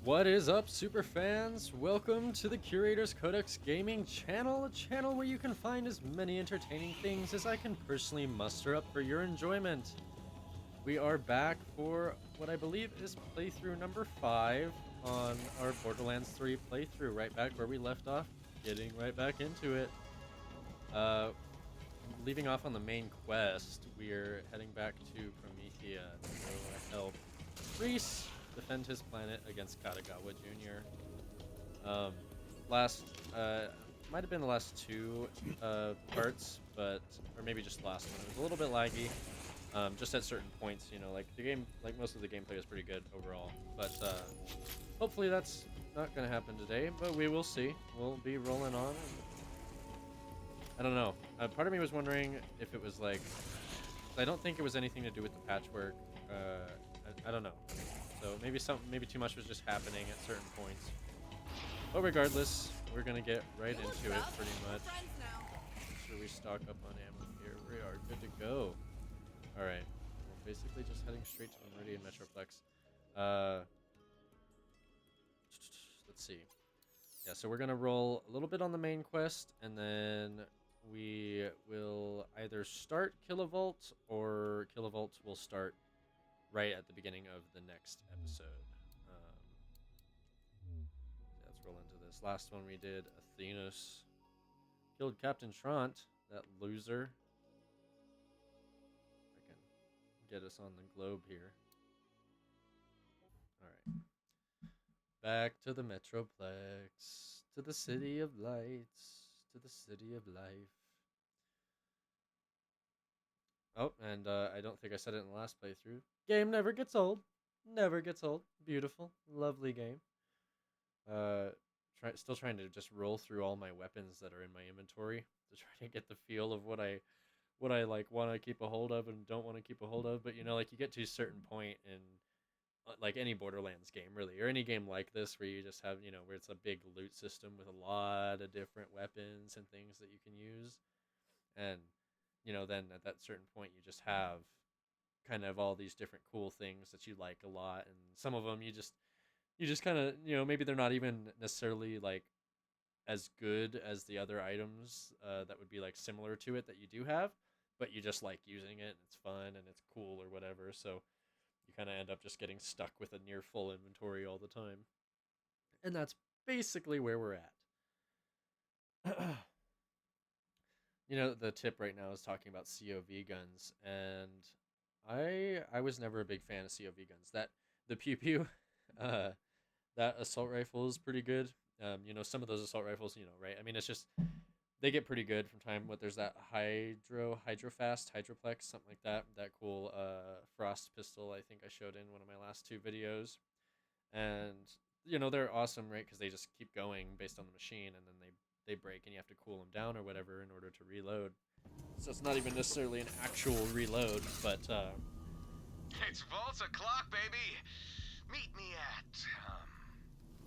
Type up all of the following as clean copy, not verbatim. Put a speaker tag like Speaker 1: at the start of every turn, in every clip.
Speaker 1: What is up, super fans? Welcome to the Curator's Codex Gaming channel, a channel where you can find as many entertaining things as I can personally muster up for your enjoyment. We are back for what I believe is playthrough number 5 on our Borderlands 3 playthrough, right back where we left off, getting right back into it. Leaving off on the main quest, we're heading back to Promethea to go help Reese defend his planet against Katagawa Jr. Might have been the last two parts, or maybe just last one. It was a little bit laggy, just at certain points. You know, like the game, like most of the gameplay was pretty good overall. But hopefully that's not gonna happen today. But we will see. We'll be rolling on. I don't know. Part of me was wondering if it was like, I don't think it was anything to do with the patchwork. I don't know. So maybe too much was just happening at certain points. But regardless, we're gonna get right into it pretty much. Make sure we stock up on ammo here. We are good to go. All right, we're basically just heading straight to the Meridian Metroplex. Let's see. Yeah, so we're gonna roll a little bit on the main quest, and then we will either start Kilovolt, or Kilovolt will start right at the beginning of the next episode. Let's roll into this. Last one we did, Athenos killed Captain Trant, that loser. I can get us on the globe here. Alright. Back to the Metroplex, to the City of Lights, to the City of Life. Oh, and I don't think I said it in the last playthrough. Game never gets old. Never gets old. Beautiful. Lovely game. Still trying to just roll through all my weapons that are in my inventory to try to get the feel of what I like want to keep a hold of and don't want to keep a hold of. But you know, like you get to a certain point in like any Borderlands game really, or any game like this where you just have, you know, where it's a big loot system with a lot of different weapons and things that you can use. And you know, then at that certain point you just have kind of all these different cool things that you like a lot, and some of them you just kind of, you know, maybe they're not even necessarily like as good as the other items that would be like similar to it that you do have, but you just like using it and it's fun and it's cool or whatever, so you kind of end up just getting stuck with a near full inventory all the time. And that's basically where we're at. You know, the tip right now is talking about COV guns, and I was never a big fan of COV guns. That the pew pew, that assault rifle is pretty good. You know, some of those assault rifles, you know, right? I mean, it's just they get pretty good from time. What there's that Hydroplex, something like that. That cool frost pistol I think I showed in one of my last two videos, and you know they're awesome, right? Because they just keep going based on the machine, and then they break and you have to cool them down or whatever in order to reload. So it's not even necessarily an actual reload, but
Speaker 2: it's Vault o'clock, baby. Meet me at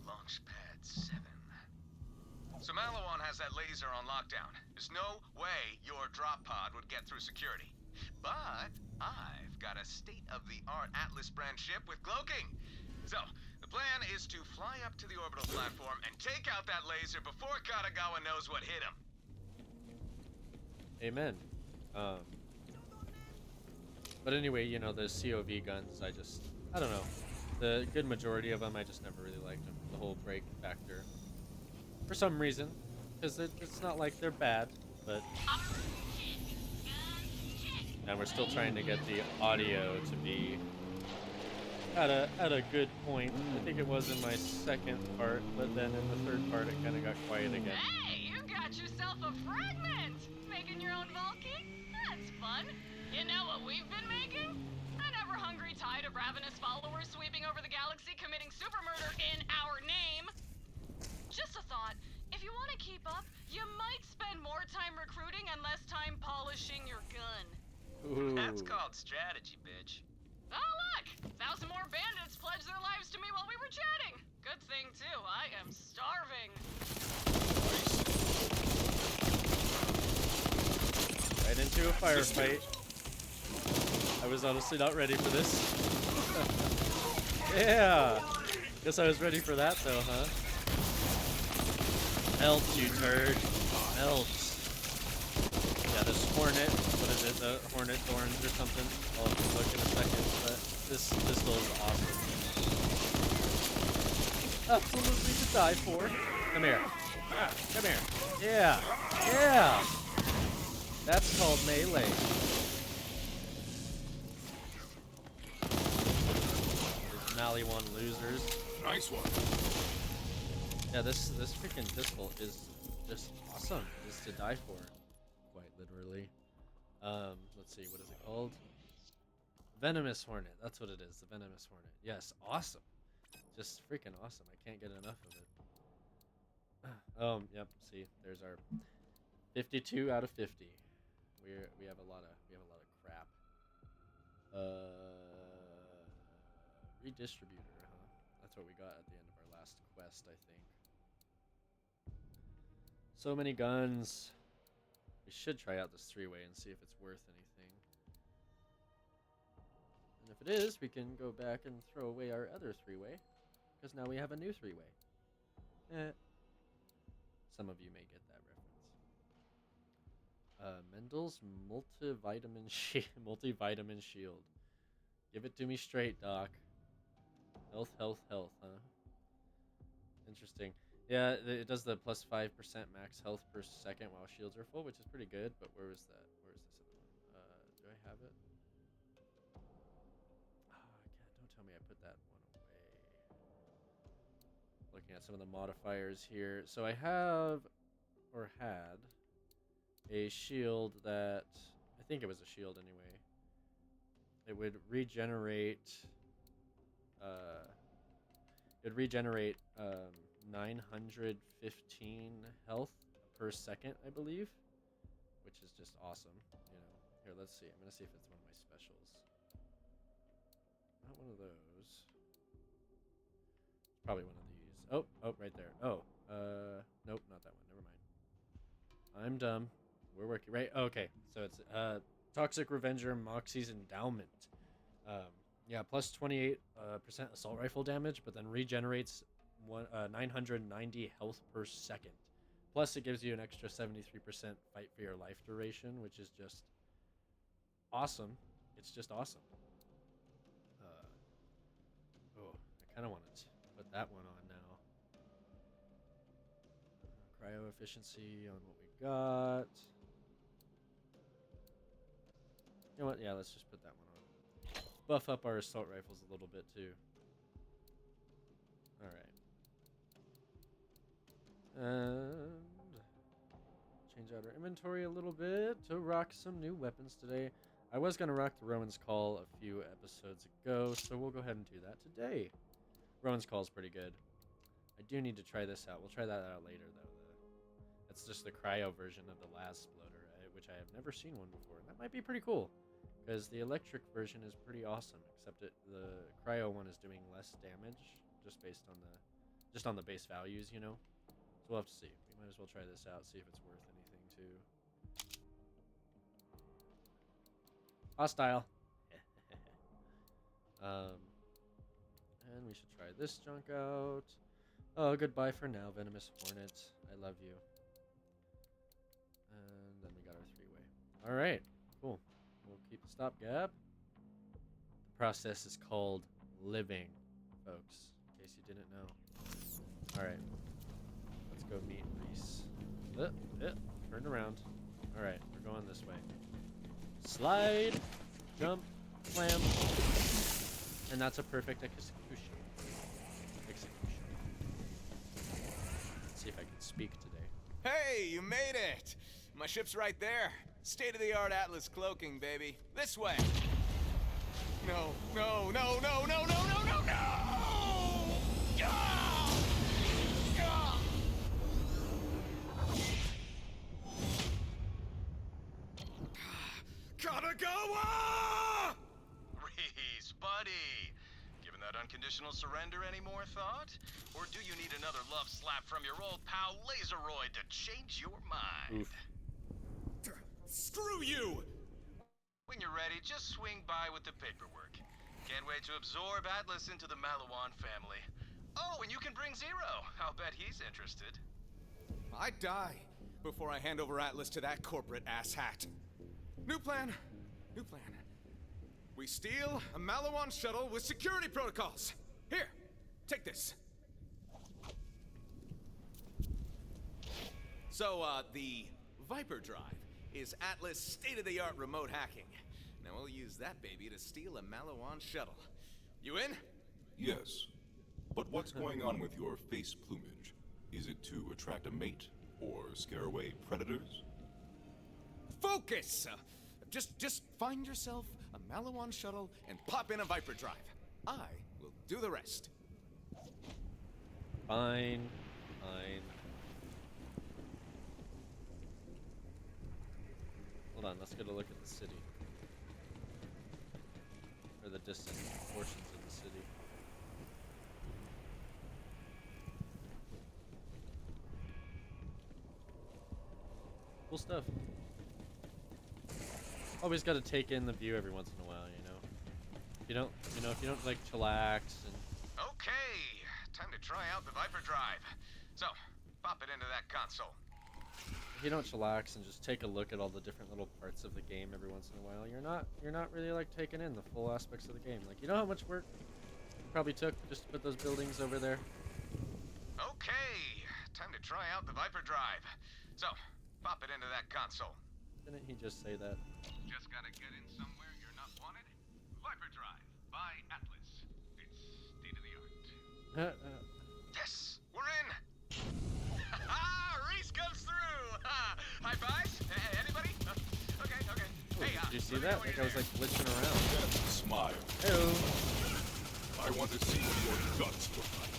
Speaker 2: Launchpad 7. So Malawan has that laser on lockdown. There's no way your drop pod would get through security. But I've got a state-of-the-art Atlas brand ship with cloaking. So the plan is to fly up to the orbital platform and take out that laser before Katagawa knows what hit him.
Speaker 1: amen. But anyway, you know, the COV guns, I don't know. The good majority of them, I just never really liked them. The whole break factor. For some reason. Because it's not like they're bad, but... And we're still trying to get the audio to be at a good point. I think it was in my second part, but then in the third part it kind of got quiet again.
Speaker 3: Hey, you got yourself a fragment! Making your own Valky? That's fun. You know what we've been making? An ever-hungry tide of ravenous followers sweeping over the galaxy committing super murder in our name. Just a thought, if you want to keep up, you might spend more time recruiting and less time polishing your gun.
Speaker 1: Ooh.
Speaker 2: That's called strategy, bitch.
Speaker 3: Oh look! 1,000 more bandits pledged their lives to me while we were chatting. Good thing too, I am starving.
Speaker 1: Right into a firefight. I was honestly not ready for this. Yeah! Guess I was ready for that though, huh? Melt, you turd. Melt. Yeah, this Hornet, what is it? The Hornet Thorns or something? I'll look in a second, but this pistol is awesome. Absolutely to die for. Come here. Come here. Yeah. Yeah. That's called melee. These Maliwan losers.
Speaker 4: Nice one.
Speaker 1: Yeah, this freaking pistol is just awesome. It's to die for, quite literally. Let's see, what is it called? Venomous Hornet. That's what it is. The Venomous Hornet. Yes, awesome. Just freaking awesome. I can't get enough of it. Yep. See, there's our 52 out of 50. We have a lot of crap. Redistributor, huh? That's what we got at the end of our last quest, I think. So many guns. We should try out this three-way and see if it's worth anything. And if it is, we can go back and throw away our other three-way, because now we have a new three-way. Some of you may get that reference. Mendel's multivitamin shield. Give it to me straight, Doc. Health, health, health, huh? Interesting. Yeah, it does the plus 5% max health per second while shields are full, which is pretty good, but where was that? Where is this other one? Do I have it? Oh, I can't. Don't tell me I put that one away. Looking at some of the modifiers here. So I have, or had, a shield that, I think it was a shield anyway. It would regenerate, 915 health per second, I believe, which is just awesome. You know, here, let's see. I'm gonna see if it's one of my specials. Not one of those. Probably one of these. Oh, right there. Oh, nope, not that one. Never mind. I'm dumb. We're working right. Okay, so it's Toxic Revenger Moxie's Endowment. Yeah, plus 28% assault rifle damage, but then regenerates 990 health per second. Plus, it gives you an extra 73% fight for your life duration, which is just awesome. It's just awesome. I kind of want to put that one on now. Cryo efficiency on what we got. You know what? Yeah, let's just put that one on. Buff up our assault rifles a little bit too. Alright. And change out our inventory a little bit to rock some new weapons today. I was going to rock the Roman's Call a few episodes ago, so we'll go ahead and do that today. Roman's Call is pretty good. I do need to try this out. We'll try that out later, though. That's just the cryo version of the last Sploder, which I have never seen one before. And that might be pretty cool, because the electric version is pretty awesome, except the cryo one is doing less damage, just based on the base values, you know? So we'll have to see. We might as well try this out, see if it's worth anything, too. Hostile. And we should try this junk out. Oh, goodbye for now, Venomous Hornet. I love you. And then we got our three-way. All right, cool. We'll keep the stopgap. The process is called living, folks, in case you didn't know. All right, let's go meet Reese. Turn around. All right, we're going this way. Slide, jump, slam, and that's a perfect execution. Let's see if I can speak today.
Speaker 2: Hey, you made it! My ship's right there. State-of-the-art Atlas cloaking, baby. This way! No, no, no, no, no, no, no, no, no! Ah! Ah! Kanagawa! Reese, buddy! Giving that unconditional surrender any more thought? Or do you need another love slap from your old pal Laseroid to change your mind?
Speaker 1: Oof.
Speaker 2: Screw you! When you're ready, just swing by with the paperwork. Can't wait to absorb Atlas into the Maliwan family. you can bring Zero. I'll bet he's interested.
Speaker 4: I'd die before I hand over Atlas to that corporate asshat. New plan. New plan. We steal a Malawan shuttle with security protocols. Here, take this. So, the Viper Drive is Atlas' state-of-the-art remote hacking. Now we'll use that baby to steal a Malawan shuttle. You in?
Speaker 5: Yes. But what's going on with your face plumage? Is it to attract a mate or scare away predators?
Speaker 4: Focus! Just find yourself a Malawan shuttle and pop in a Viper Drive. I will do the rest.
Speaker 1: Fine. Fine. Hold on, let's get a look at the city. Or the distant portions of the city. Cool stuff. Always got to take in the view every once in a while, you know. If you don't like chillax and.
Speaker 2: Okay, time to try out the Viper Drive. So, pop it into that console.
Speaker 1: If you don't chillax and just take a look at all the different little parts of the game every once in a while, you're not really like taking in the full aspects of the game. Like, you know how much work it probably took just to put those buildings over there?
Speaker 2: Okay, time to try out the Viper Drive. So, pop it into that console.
Speaker 1: Didn't he just say that?
Speaker 2: Just gotta get in somewhere you're not wanted. Viper Drive by Atlas. It's state of the art. Yes, we're in. Reese comes through. High fives. Anybody? Okay. Hey,
Speaker 1: did you see that? Like I was like glitching around.
Speaker 5: Smile.
Speaker 1: Hello.
Speaker 5: I want to see what your guts look like.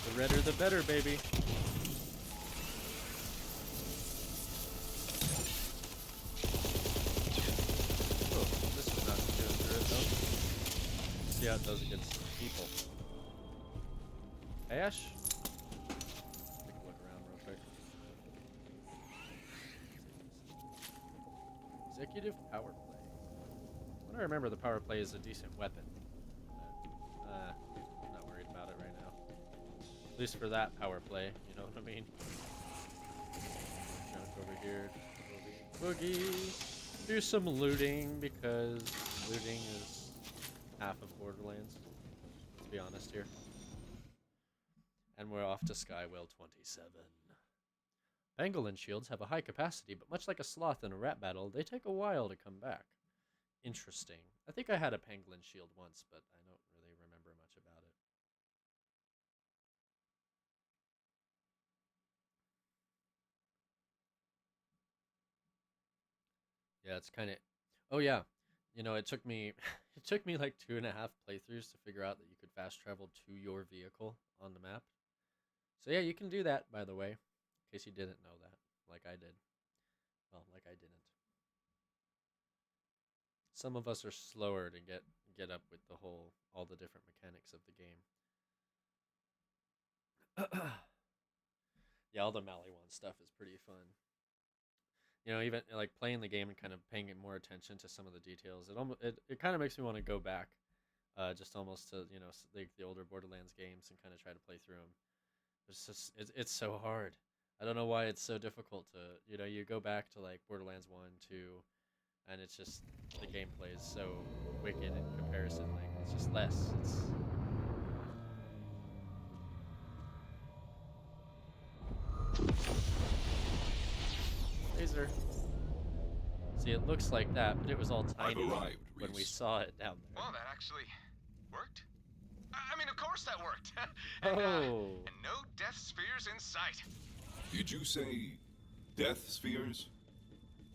Speaker 1: The redder the better, baby. Oh, this is not doing good though. See how it does against people. Ash? Take a look around real quick. Executive power play. I want to remember the power play is a decent weapon. I'm not worried about it right now. At least for that power play, you know what I mean? Jump over here. Boogie. Do some looting because looting is half of Borderlands. Let's be honest here. And we're off to Skywell 27. Pangolin shields have a high capacity, but much like a sloth in a rat battle, they take a while to come back. Interesting. I think I had a pangolin shield once, but I don't really remember much about it. Yeah, it's kind of. Oh yeah, you know, it took me like 2.5 playthroughs to figure out that you could fast travel to your vehicle on the map. So yeah, you can do that, by the way, in case you didn't know that, like I did. Well, like I didn't. Some of us are slower to get up with all the different mechanics of the game. Yeah, all the Maliwan stuff is pretty fun. You know, even like playing the game and kind of paying it more attention to some of the details. It kind of makes me want to go back, just almost to the older Borderlands games and kind of try to play through them. It's so hard. I don't know why it's so difficult to you go back to like Borderlands 1, 2, and it's just the gameplay is so wicked in comparison. Like it's just less. Laser. See, it looks like that, but it was all tiny when we saw it down there.
Speaker 2: Well, that actually worked. I mean, of course that worked. And no death spheres in sight.
Speaker 5: Did you say death spheres?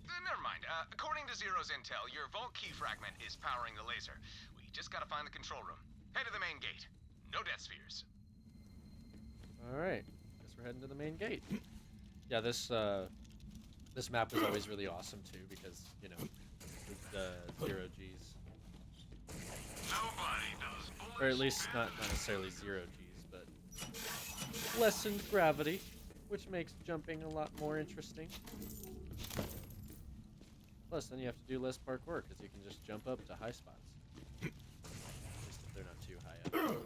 Speaker 2: Never mind. According to Zero's intel, your vault key fragment is powering the laser. We just gotta find the control room. Head to the main gate. No death spheres.
Speaker 1: Alright. Guess we're heading to the main gate. Yeah, this map was always really awesome too because, the zero Gs.
Speaker 2: Nobody does.
Speaker 1: Or at least not necessarily zero Gs, but lessened gravity, which makes jumping a lot more interesting. Plus, then you have to do less parkour because you can just jump up to high spots. At least if they're not too high up.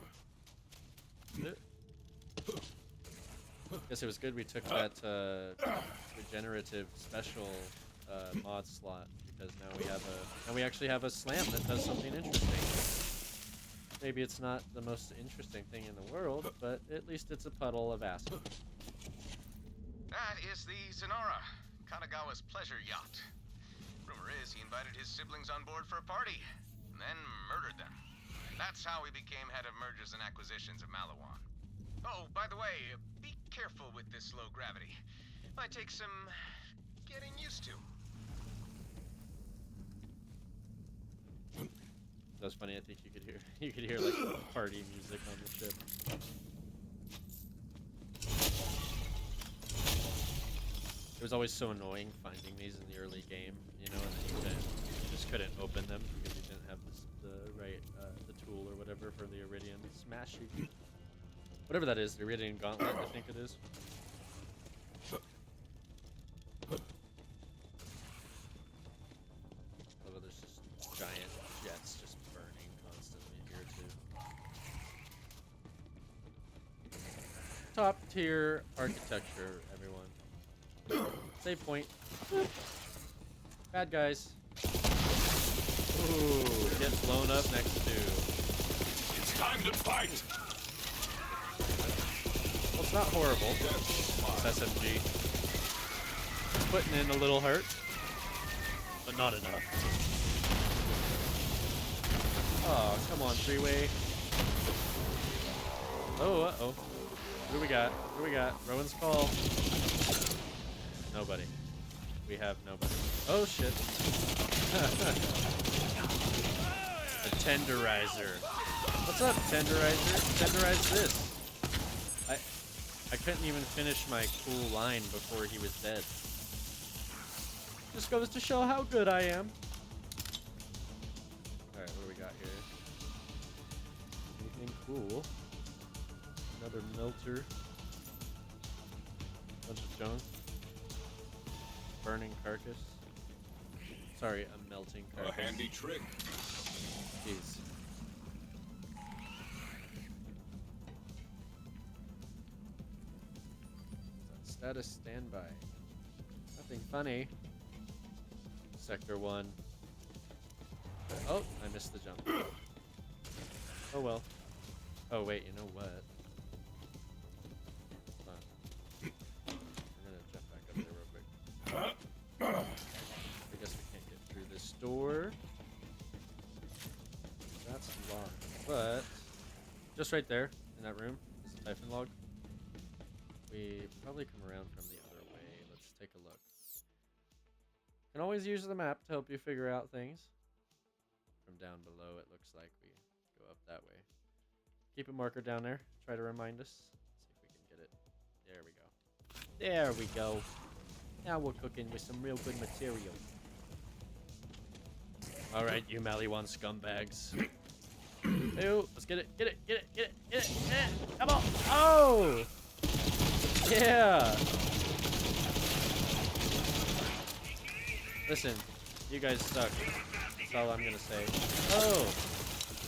Speaker 1: Guess it was good we took that regenerative special mod slot because now we actually have a slam that does something interesting. Maybe it's not the most interesting thing in the world, but at least it's a puddle of acid.
Speaker 2: That is the Sonora, Kanagawa's pleasure yacht. Rumor is he invited his siblings on board for a party, and then murdered them. That's how he became head of mergers and acquisitions of Malawan. Oh, by the way, be careful with this low gravity. Might take some getting used to.
Speaker 1: That was funny. I think you could hear like party music on the ship. It was always so annoying finding these in the early game, you know, and then you just couldn't open them because you didn't have the right the tool or whatever for the Iridian smash you. Whatever that is, the Iridian Gauntlet, I think it is. Although there's just giant jets just burning constantly here too. Top tier architecture, everyone. Save point. Bad guys. Ooh, get blown up next to.
Speaker 5: It's time to fight!
Speaker 1: Well, it's not horrible. It's SMG. Putting in a little hurt, but not enough. Oh, come on, three-way. Oh, uh-oh. What do we got? What do we got? Rowan's call. Nobody. We have nobody. Oh, shit. The tenderizer. What's up, tenderizer? Tenderize this. I couldn't even finish my cool line before he was dead. Just goes to show how good I am. Alright, what do we got here? Anything cool? Another melter. Bunch of junk. Burning carcass. Sorry, a melting carcass.
Speaker 5: A handy trick.
Speaker 1: Jeez. Status standby. Nothing funny. Sector 1. Oh, I missed the jump. Oh well. Oh wait, you know what? Hold on. I'm gonna jump back up there real quick. I guess we can't get through this door. That's locked. But just right there in that room is the Typhon log. We probably come around from the other way. Let's take a look. Can always use the map to help you figure out things. From down below, it looks like we go up that way. Keep a marker down there. Try to remind us. See if we can get it. There we go. There we go. Now we're cooking with some real good material. All right, you Maliwan scumbags. Ew, let's get it. Get it. Get it. Get it. Get it. Get it. Come on. Oh. Yeah. Listen, you guys suck. That's all I'm gonna say. Oh.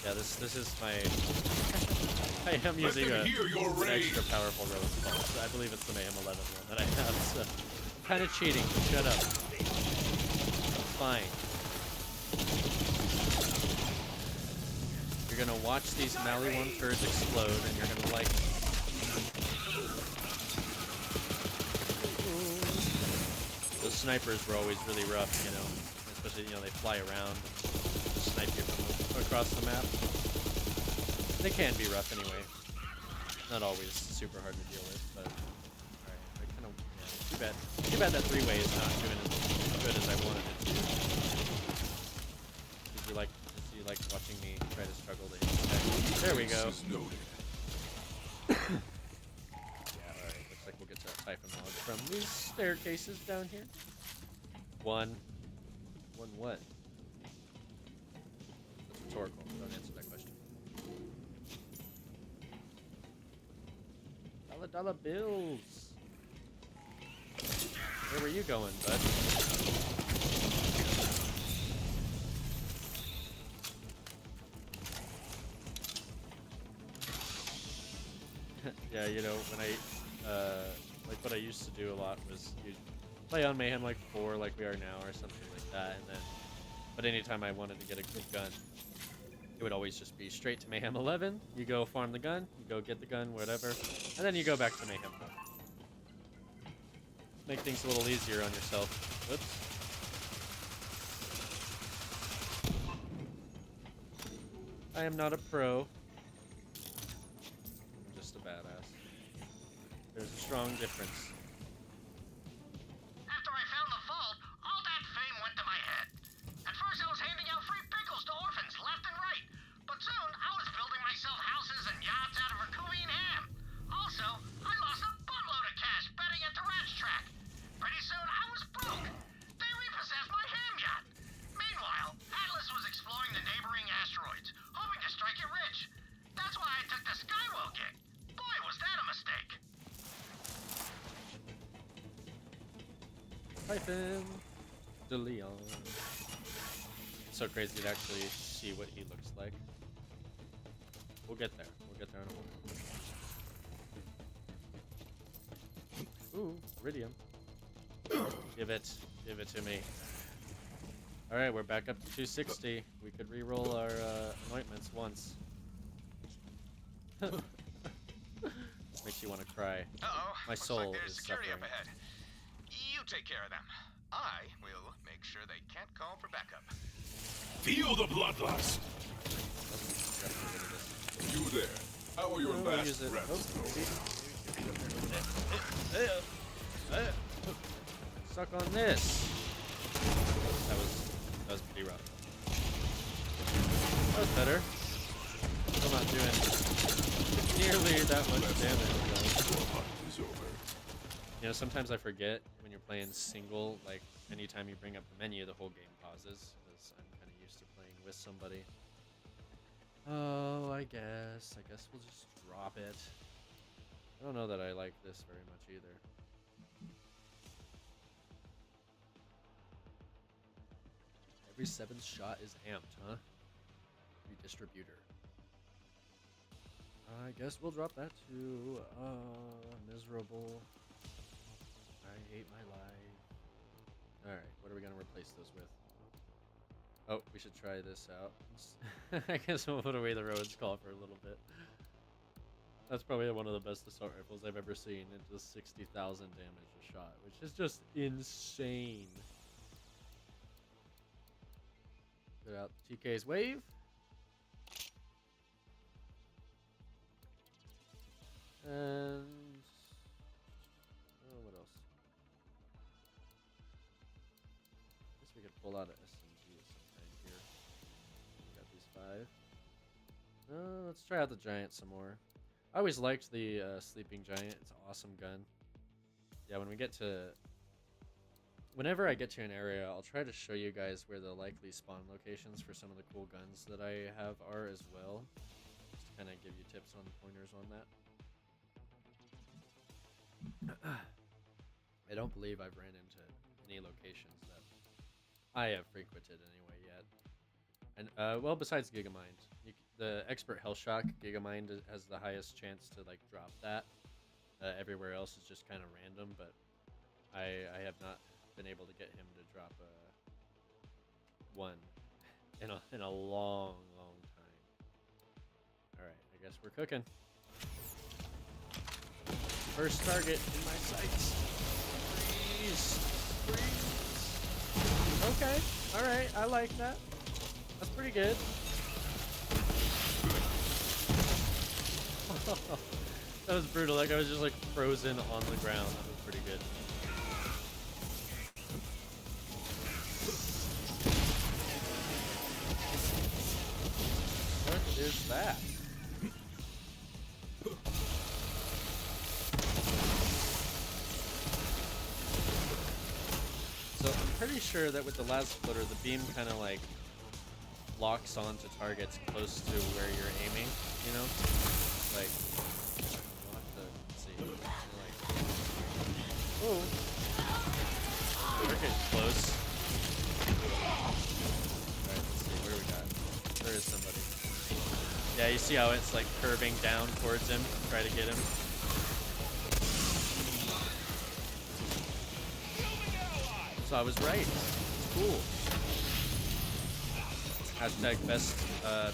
Speaker 1: Yeah, this is my. I am using an extra powerful rose pulse. I believe it's the Mayhem 11 one that I have. So I'm kind of cheating. Shut up. It's fine. You're gonna watch these Maliwan turds explode, and you're gonna like. Those snipers were always really rough, you know, especially, you know, they fly around and snipe you from across the map. They can be rough anyway. Not always super hard to deal with, but alright, I kind of, yeah, too bad that three-way is not doing as good as I wanted it to. Did you like watching me try to struggle to hit the There we go. Alright, looks like we'll get to that Typhon log from these staircases down here. One what? That's rhetorical. Don't answer that question. $1 bills. Where were you going, bud? Yeah, you know, when I, like what I used to do a lot was you play on Mayhem like 4 like we are now or something like that, and then, but anytime I wanted to get a good gun, it would always just be straight to Mayhem 11, you go farm the gun, you go get the gun, whatever, and then you go back to Mayhem 4. Make things a little easier on yourself. Whoops. I am not a pro. I'm just a badass. There's a strong difference.
Speaker 2: After I found the vault, all that fame went to my head. At first I was handing out free pickles to orphans left and right. But soon I was building myself houses and yachts out of Rakumi and ham. Also, I lost a buttload of cash betting at the rat's track. Pretty soon I was broke. They repossessed my ham yacht. Meanwhile, Atlas was exploring the neighboring asteroids, hoping to strike it rich. That's why I took the Skywell gig. Boy, was that a mistake.
Speaker 1: Python de Leon. It's so crazy to actually see what he looks like. We'll get there. We'll get there in a moment. Ooh, Iridium. Give it to me. All right, we're back up to 260. We could re-roll our anointments once. Makes you want to cry.
Speaker 2: Uh-oh.
Speaker 1: My soul
Speaker 2: Looks like there's
Speaker 1: is
Speaker 2: security
Speaker 1: suffering.
Speaker 2: up ahead. You take care of them. I will make sure they can't call for backup.
Speaker 5: Feel the bloodlust! You there. How are your
Speaker 1: Oh,
Speaker 5: last
Speaker 1: use it.
Speaker 5: breaths
Speaker 1: Oh, suck on this. That was pretty rough. That was better. Still not doing nearly that much damage.
Speaker 5: Your hunt is over.
Speaker 1: You know, sometimes I forget when you're playing single, like anytime you bring up the menu, the whole game pauses because I'm kind of used to playing with somebody. Oh, I guess we'll just drop it. I don't know that I like this very much either. Every 7th shot is amped, huh? Redistributor. I guess we'll drop that to miserable. I hate my life. Alright, what are we gonna replace those with? Oh, we should try this out. I guess we'll put away the Rowan's Call for a little bit. That's probably one of the best assault rifles I've ever seen. It does 60,000 damage a shot, which is just insane. Put out TK's wave. And oh, what else? Guess we could pull out an SMG of some kind here. We got these 5. Let's try out the giant some more. I always liked the sleeping giant. It's an awesome gun. Yeah, whenever I get to an area, I'll try to show you guys where the likely spawn locations for some of the cool guns that I have are as well. Just to kind of give you tips on pointers on that. I don't believe I've ran into any locations that I have frequented anyway yet. And, well, besides Gigamind. The Expert Hellshock, Gigamind has the highest chance to, like, drop that. Everywhere else is just kind of random, but I have not been able to get him to drop one in a long, long time. Alright, I guess we're cooking. First target in my sights. Freeze! Freeze! Okay, alright, I like that. That's pretty good. That was brutal, like I was just like frozen on the ground. That was pretty good. What is that? So I'm pretty sure that with the las flitter, the beam kind of like locks onto targets close to where you're aiming, you know? Like, we'll have to see. Like, oh, we're getting close. Alright, let's see, what do we got? There is somebody. Yeah, you see how it's like curving down towards him, try to get him. So I was right. It's cool. Hashtag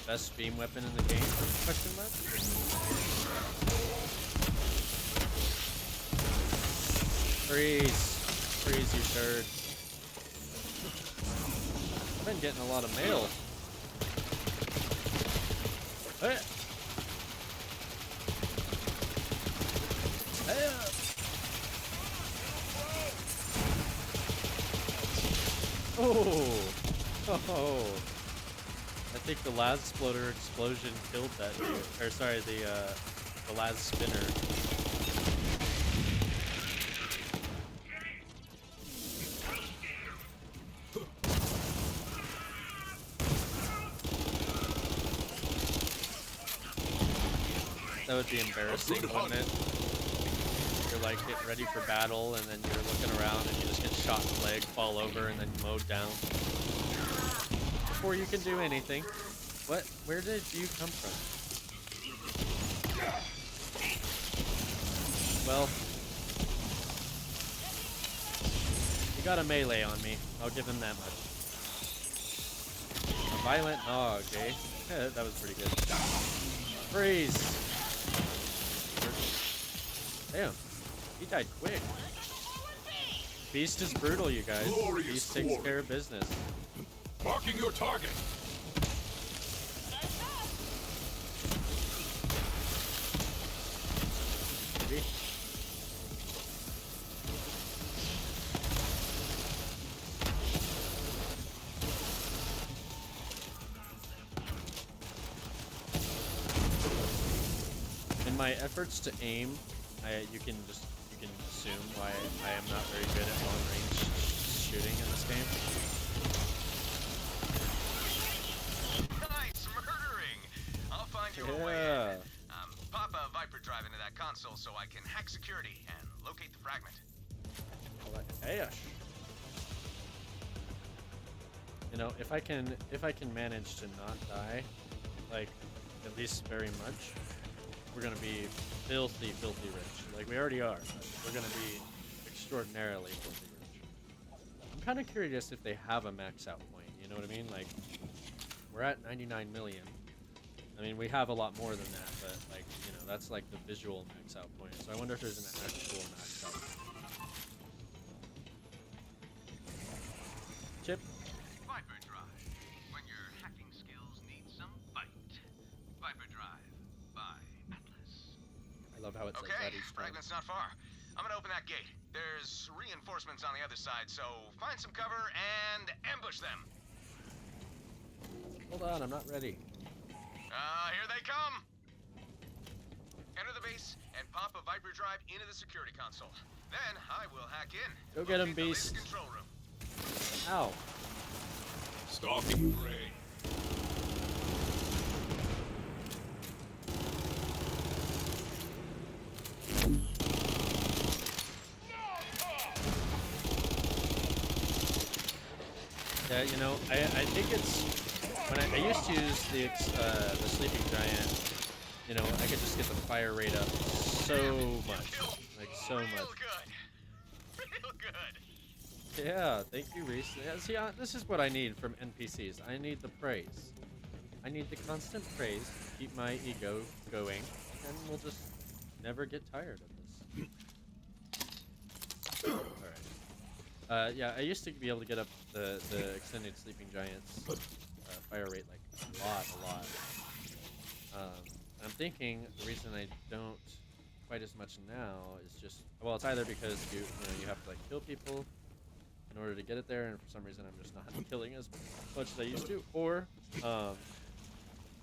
Speaker 1: best beam weapon in the game? Question mark? Freeze. Freeze, you turd. I've been getting a lot of mail. Hey. Hey. Oh. Oh. I think the last explosion killed that dude. Or sorry, the last spinner. That would be embarrassing, wouldn't it? You're like getting ready for battle, and then you're looking around, and you just get shot in the leg, fall over, and then mowed down. Before you can do anything. What? Where did you come from? Well, he got a melee on me. I'll give him that much. A violent nog, eh? Yeah, that was pretty good. Freeze! Damn, he died quick. Beast is brutal, you guys.
Speaker 5: Glorious
Speaker 1: Beast takes
Speaker 5: glory.
Speaker 1: care of business.
Speaker 5: Marking your target.
Speaker 1: Maybe. In my efforts to aim, you can assume why I am not very good at long range shooting in this game.
Speaker 2: Nice murdering! I'll find you a way in. Pop a Viper drive into that console so I can hack security and locate the fragment.
Speaker 1: Hey, you know, if I can manage to not die, like at least very much, we're gonna be filthy rich. Like we already are, but we're gonna be extraordinarily filthy rich. I'm kind of curious if they have a max out point. You know what I mean? Like we're at 99 million. I mean, we have a lot more than that, but like, you know, that's like the visual max out point. So I wonder if there's an actual max out point. Chip.
Speaker 2: Viper Drive. When your hacking skills need some bite. Viper Drive by Atlas.
Speaker 1: I love how it says that
Speaker 2: Okay,
Speaker 1: each time.
Speaker 2: fragment's not far. I'm gonna open that gate. There's reinforcements on the other side, so find some cover and ambush them.
Speaker 1: Hold on, I'm not ready.
Speaker 2: Here they come! Enter the base and pop a Viper drive into the security console. Then I will hack in.
Speaker 1: Go get him,
Speaker 2: Locate the
Speaker 1: Beast.
Speaker 2: latest control room.
Speaker 1: Ow.
Speaker 5: Stalking prey.
Speaker 1: Yeah, you know, I think it's when I used to use the sleeping giant. You know, I could just get the fire rate up so much, like so
Speaker 2: Real
Speaker 1: much.
Speaker 2: good. Real good.
Speaker 1: Yeah, thank you, Reese. Yeah, see, this is what I need from NPCs. I need the praise. I need the constant praise to keep my ego going, and we'll just never get tired of this. Alright. Yeah, I used to be able to get up the extended sleeping giant's fire rate like a lot. I'm thinking the reason I don't quite as much now is just, well, it's either because you have to like kill people in order to get it there, and for some reason I'm just not killing as much as I used to, or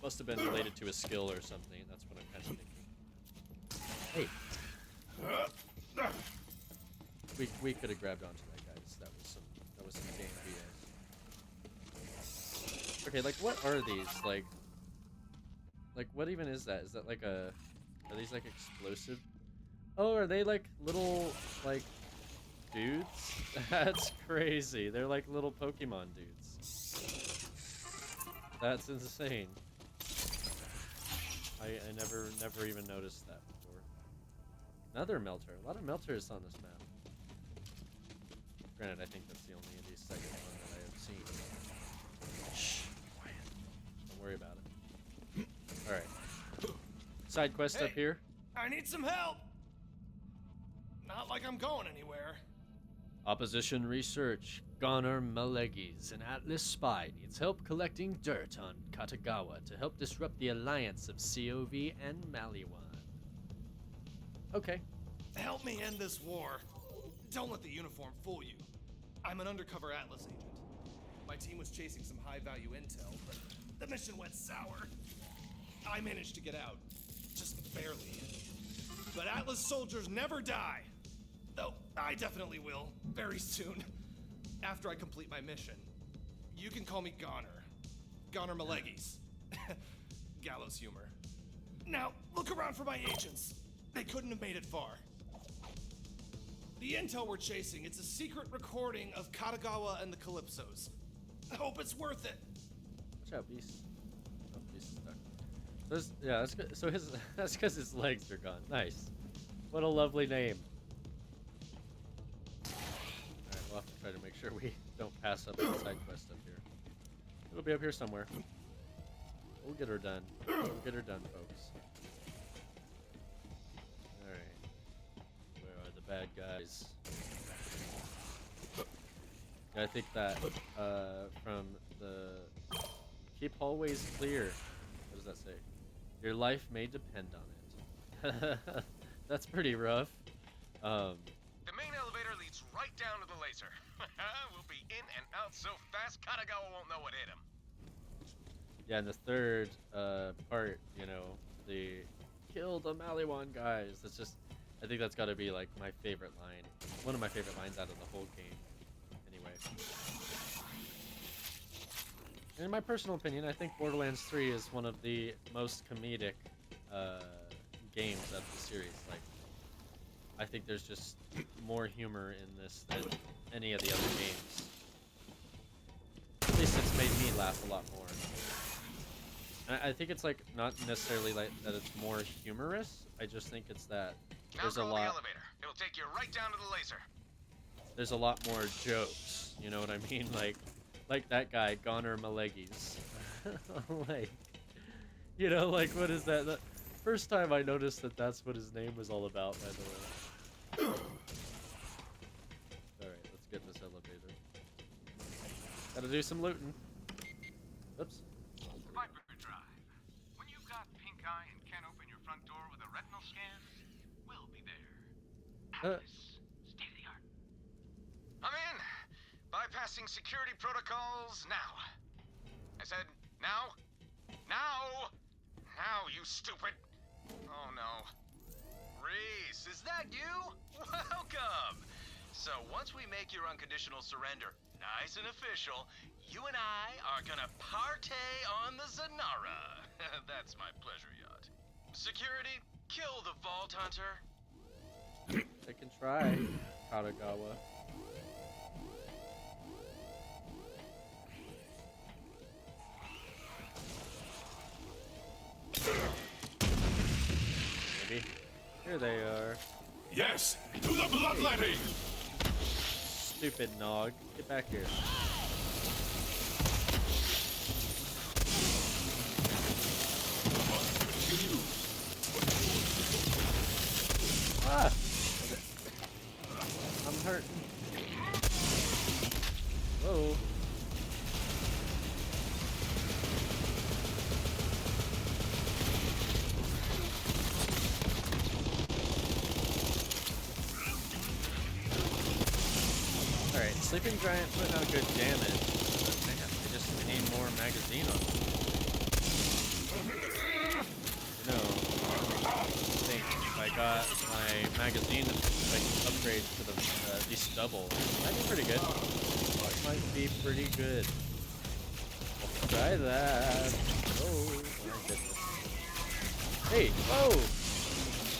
Speaker 1: must have been related to a skill or something. That's what I'm kind of thinking. Hey, we could have grabbed onto that, guys. That was some game BS. Okay, like what are these like what even is that? Is that like are these like explosive? Oh, are they like little like dudes? That's crazy. They're like little Pokemon dudes. That's insane. I never even noticed that before. Another melter. A lot of melters on this map. Granted, I think that's the only indie second one that I have seen. Shh, quiet. Don't worry about it. All right. Side quest up here.
Speaker 6: I need some help. Not like I'm going anywhere.
Speaker 1: Opposition research. Gonor Malegis, an Atlas spy, needs help collecting dirt on Katagawa to help disrupt the alliance of COV and Maliwan. Okay.
Speaker 6: Help me end this war. Don't let the uniform fool you. I'm an undercover Atlas agent. My team was chasing some high-value intel, but the mission went sour. I managed to get out. Just barely. But Atlas soldiers never die. Though, I definitely will. Very soon. After I complete my mission. You can call me Gonor. Gonor Malegis. Gallows humor. Now, look around for my agents. They couldn't have made it far. The intel we're chasing, it's a secret recording of Katagawa and the Calypsos. I hope it's worth it.
Speaker 1: Watch out, Beast. Oh, Beast is stuck. Yeah, that's good. So that's because his legs are gone. Nice. What a lovely name. Alright, we'll have to try to make sure we don't pass up the side quest up here. It'll be up here somewhere. We'll get her done. We'll get her done, folks. Alright. Where are the bad guys? Yeah, I think that from the keep hallways clear. What does that say? Your life may depend on it. That's pretty rough.
Speaker 2: The main elevator leads right down to the laser. We'll be in and out so fast, Katagawa won't know what hit him.
Speaker 1: Yeah, and the third part, you know, the kill the Maliwan guys. That's just, I think that's got to be like my favorite line. One of my favorite lines out of the whole game. Anyway. In my personal opinion, I think Borderlands 3 is one of the most comedic games of the series. Like, I think there's just more humor in this than any of the other games. At least it's made me laugh a lot more. And I think it's like not necessarily like that it's more humorous. I just think it's that there's a
Speaker 2: Now call
Speaker 1: lot.
Speaker 2: the elevator. It'll take you right down to the laser.
Speaker 1: There's a lot more jokes. You know what I mean? Like that guy, Gonor Malegis. Like, you know, like what is that? The first time I noticed that that's what his name was all about, by the way. Alright, let's get in this elevator. Gotta do some looting. Oops.
Speaker 2: Viper Drive. When you've got pink eye and can't open your front door with a retinal scan, we'll be there. Atlas, state of the art. I'm in. Bypassing security protocols now. I said now. Now. Now, you stupid. Oh no. Reese, is that you? Welcome. So once we make your unconditional surrender nice and official, you and I are gonna partay on the Zanara. That's my pleasure yacht. Security, kill the Vault Hunter.
Speaker 1: I can try, Katagawa. Maybe. Here they are.
Speaker 5: Yes, to the bloodletting!
Speaker 1: Stupid Nog. Get back here. Ah! I'm hurt. Whoa. Alright, Sleeping Giant putting out good damage, but man, I just need more magazine on it. No, I think if I got my magazine like upgrade to the at least double, might be pretty good. Might be pretty good. Let's try that. Oh my goodness. Hey, whoa!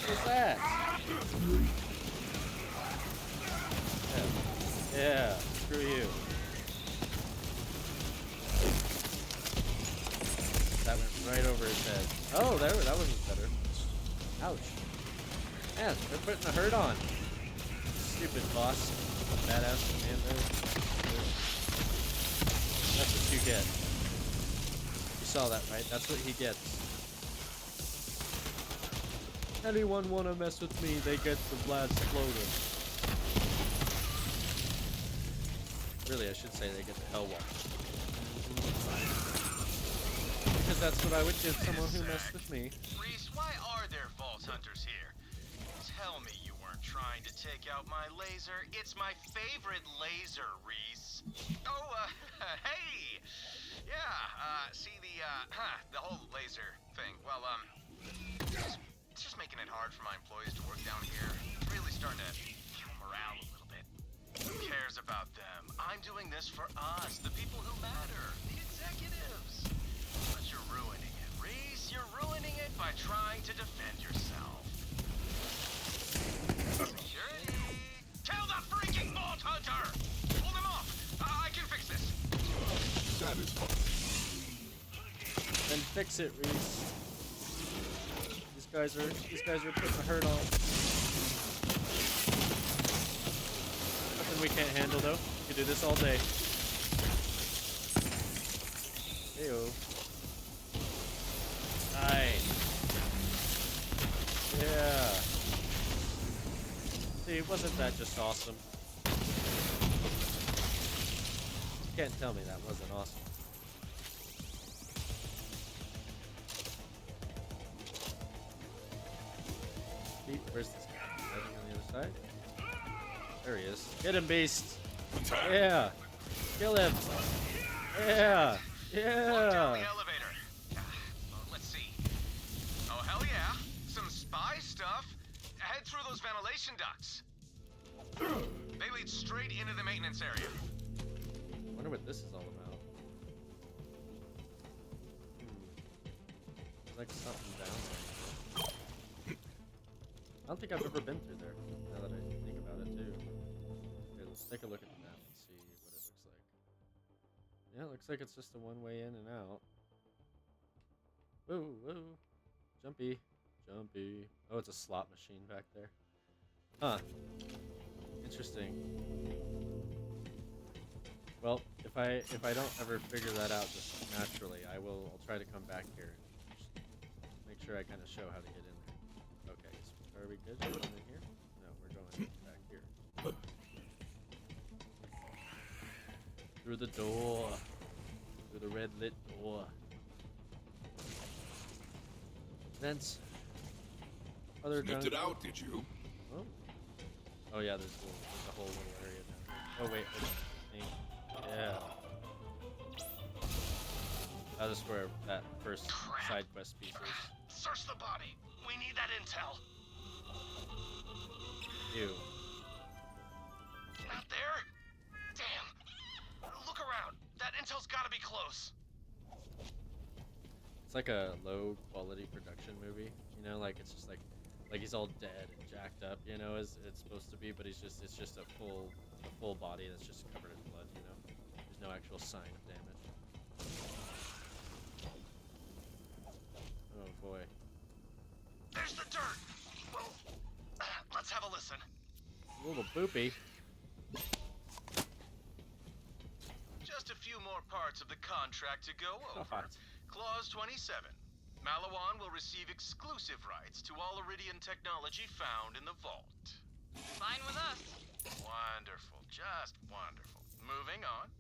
Speaker 1: What was that? Yeah, screw you. That went right over his head. Oh, that wasn't better. Ouch. Man, they're putting the hurt on. Stupid boss. Badass commando. That's what you get. You saw that, right? That's what he gets. Anyone wanna mess with me, they get the Vlad Exploder. Really, I should say they get the Hellwalker. Because that's what I would give someone who messed with me.
Speaker 2: Reese, why are there Vault Hunters here? Tell me you weren't trying to take out my laser. It's my favorite laser, Reese. Oh, hey! Yeah, see the whole laser thing. Well, it's just making it hard for my employees to work down here. It's really starting to kill morale a little bit. Who cares about them? I'm doing this for us, the people who matter, the executives. But you're ruining it, Reese. You're ruining it by trying to defend yourself. Security! Kill the freaking Vault Hunter! Hold him off! I can fix this.
Speaker 5: That is fine.
Speaker 1: Then fix it, Reese. These guys are putting the hurt on. Nothing we can't handle though. We can do this all day. Heyo. Nice. Yeah. See, wasn't that just awesome? You can't tell me that wasn't awesome. Where's this guy? Hiding on the other side? There he is. Get him, beast! Yeah! Kill him! Yeah!
Speaker 2: Walk down
Speaker 1: Yeah!
Speaker 2: the elevator. Let's see. Oh, hell yeah. Some spy stuff. Head through those ventilation ducts. They lead straight into the maintenance area.
Speaker 1: Wonder what this is all about. There's like something down there. I don't think I've ever been through there, now that I think about it too. Okay, let's take a look at the map and see what it looks like. Yeah, it looks like it's just a one-way in and out. Whoa, whoa. Jumpy. Jumpy. Oh, it's a slot machine back there. Huh. Interesting. Well, if I don't ever figure that out just naturally, I'll try to come back here and just make sure I kind of show how to get in there. Okay, so are we good? Going in here? No, we're going back here. Through the door. Through the red lit door. Vents. Other
Speaker 5: Sniffed it out, did you?
Speaker 1: Oh. Oh yeah, there's a whole little area down here. Oh wait, I think. Yeah. That is where that first side quest piece is.
Speaker 6: Search the body. We need that intel.
Speaker 1: Ew.
Speaker 6: Not there? Damn. Look around. That intel's gotta be close.
Speaker 1: It's like a low quality production movie, you know, like it's just like he's all dead and jacked up, you know, as it's supposed to be, but it's just a full body that's just covered in blood, you know. There's no actual sign of damage. Oh boy.
Speaker 6: There's the dirt. Well, let's have a listen.
Speaker 1: A little boopy.
Speaker 2: Just a few more parts of the contract to go over.
Speaker 1: God.
Speaker 2: Clause 27. Malawan will receive exclusive rights to all Iridian technology found in the vault.
Speaker 3: Fine with us.
Speaker 2: Wonderful. Just wonderful. Moving on.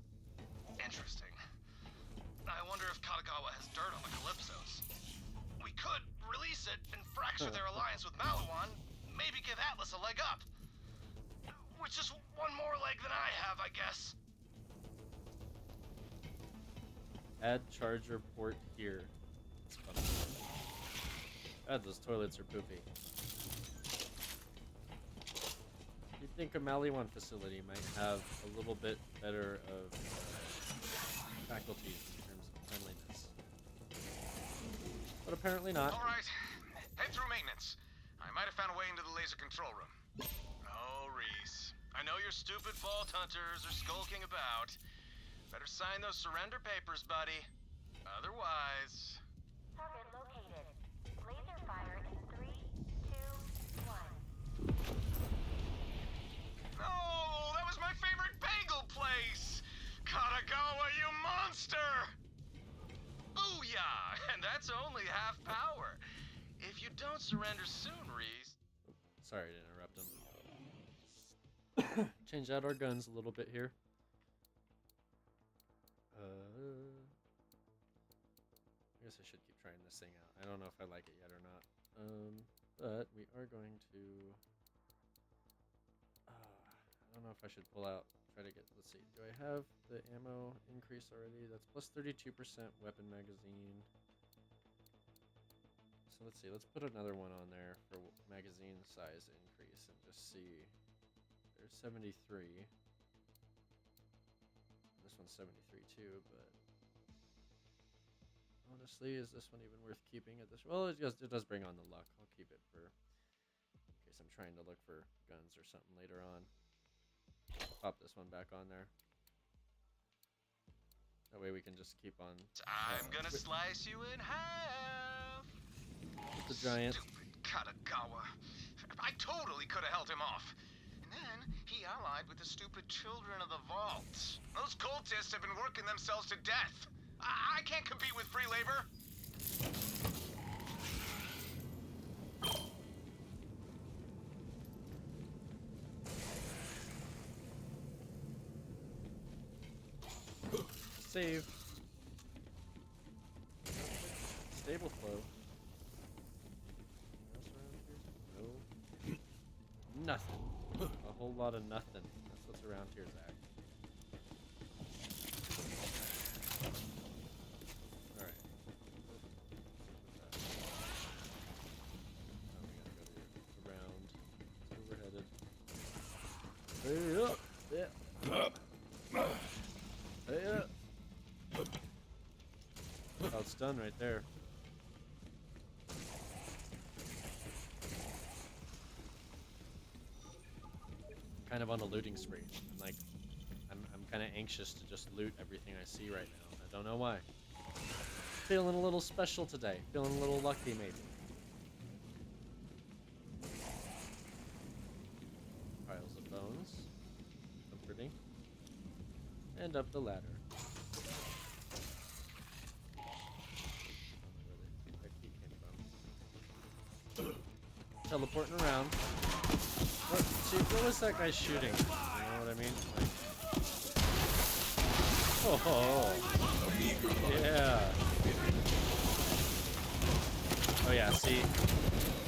Speaker 6: Interesting. I wonder if Katagawa has dirt on the Calypsos. We could release it and fracture their alliance with Malawan, maybe give Atlas a leg up. Which is one more leg than I have, I guess.
Speaker 1: Add charger port here. That's funny. God, those toilets are poopy. You'd think a Maliwan facility might have a little bit better of faculties in terms of cleanliness. But apparently not.
Speaker 2: All right. Head through maintenance. I might have found a way into the laser control room. Oh, Reese. I know your stupid vault hunters are skulking about. Better sign those surrender papers, buddy. Otherwise...
Speaker 7: Target located. Laser fire in 3, 2, 1.
Speaker 2: No, that was my And that's only half power. If you don't surrender soon, Reese.
Speaker 1: Sorry to interrupt him. Change out our guns a little bit here. I guess I should keep trying this thing out. I don't know if I like it yet or not. But we are going to... I don't know if I should pull out, try to get, let's see, do I have the ammo increase already? That's plus 32% weapon magazine. So let's see, let's put another one on there for magazine size increase and just see. There's 73. This one's 73 too, but honestly, is this one even worth keeping at this? Well, it does bring on the luck. I'll keep it for in case I'm trying to look for guns or something later on. Pop this one back on there. That way we can just keep on.
Speaker 2: I'm gonna slice you in half.
Speaker 1: The giant.
Speaker 2: Stupid Katagawa. I totally could have held him off. And then he allied with the stupid children of the vault. Those cultists have been working themselves to death. I can't compete with free labor.
Speaker 1: Save. Stable flow. No. Nothing. A whole lot of nothing. That's what's around here, Zach. Alright. Now we gotta go around. That's where we're headed. Yeah. Hey up. Oh, it's done right there. Kind of on a looting spree. I'm kind of anxious to just loot everything I see right now. I don't know why. Feeling a little special today. Feeling a little lucky, maybe. Piles of bones. Comforting. And up the ladder. Teleporting around. What was that guy shooting? You know what I mean? Like, oh, yeah. Oh yeah, see?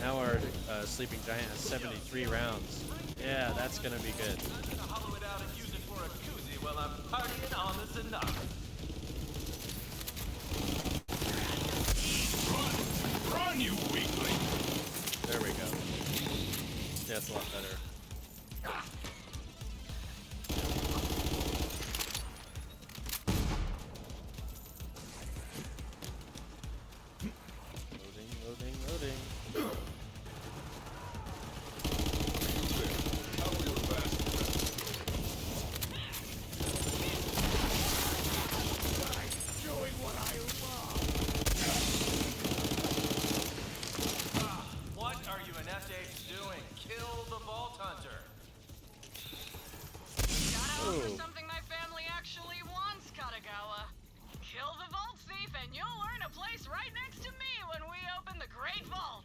Speaker 1: Now our sleeping giant has 73 rounds. Yeah, that's gonna be good.
Speaker 8: I'm gonna hollow it out and use it for a koozie while I'm partying on the Sonata.
Speaker 5: Run, you weakling!
Speaker 1: There we go. Yeah, that's a lot better. Loading.
Speaker 8: What are you and FH doing? Kill the Vault Hunter.
Speaker 3: Gotta offer something my family actually wants, Katagawa. Kill the Vault Thief and you'll earn a place right next to me when we open the Great Vault.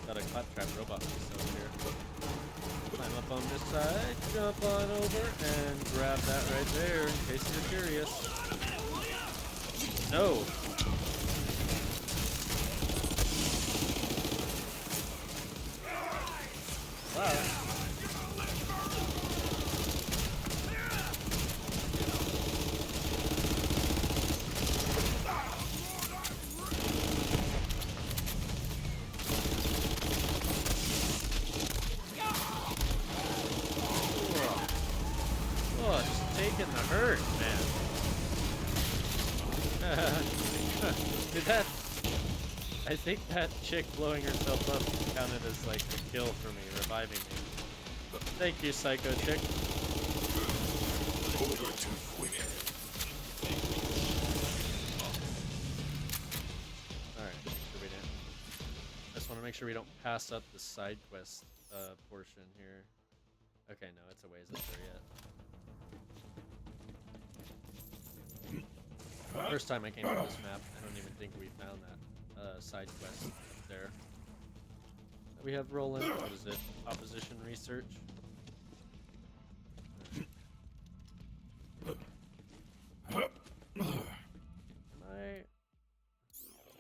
Speaker 1: Got a claptrap robot piece over here. Climb up on this side, jump on over, and grab that right there in case you're curious. No! Wow. Oh, just taking the hurt, man. Did that... I think that chick blowing herself up counted as like a kill for me, reviving me. Thank you, Psycho Chick.
Speaker 5: Hold her to quick.
Speaker 1: Alright, make sure we didn't. I just want to make sure we don't pass up the side quest portion here. Okay, no, it's a ways up there yet. First time I came to this map, I don't even think we found that side quest up there. We have rolling. What is it? Opposition research. I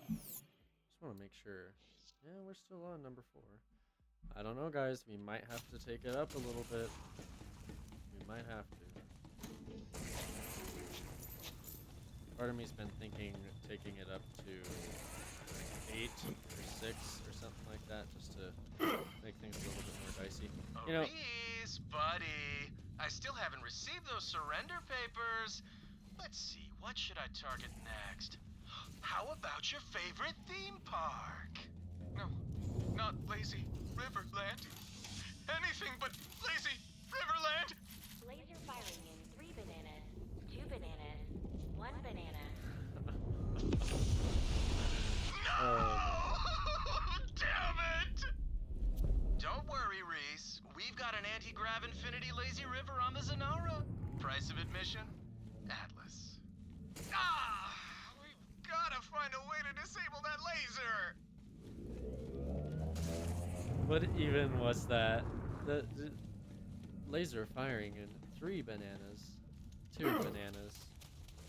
Speaker 1: just want to make sure. Yeah, we're still on number 4. I don't know, guys. We might have to take it up a little bit. We might have to. Part of me's been thinking taking it up to like 8 or 6 or something like that, just to make things a little bit more dicey. You know,
Speaker 2: Maurice, buddy, I still haven't received those surrender papers. Let's see, what should I target next? How about your favorite theme park? No, not Lazy Riverland. Anything but Lazy Riverland!
Speaker 7: Laser firing in 3 bananas, 2 bananas, 1 banana.
Speaker 2: No! Damn it! Don't worry, Reese. We've got an anti-grav infinity lazy river on the Zanara. Price of admission? Atlas. Ah! We've gotta find a way to disable that laser!
Speaker 1: what even was that? The laser firing in 3 bananas, 2 bananas,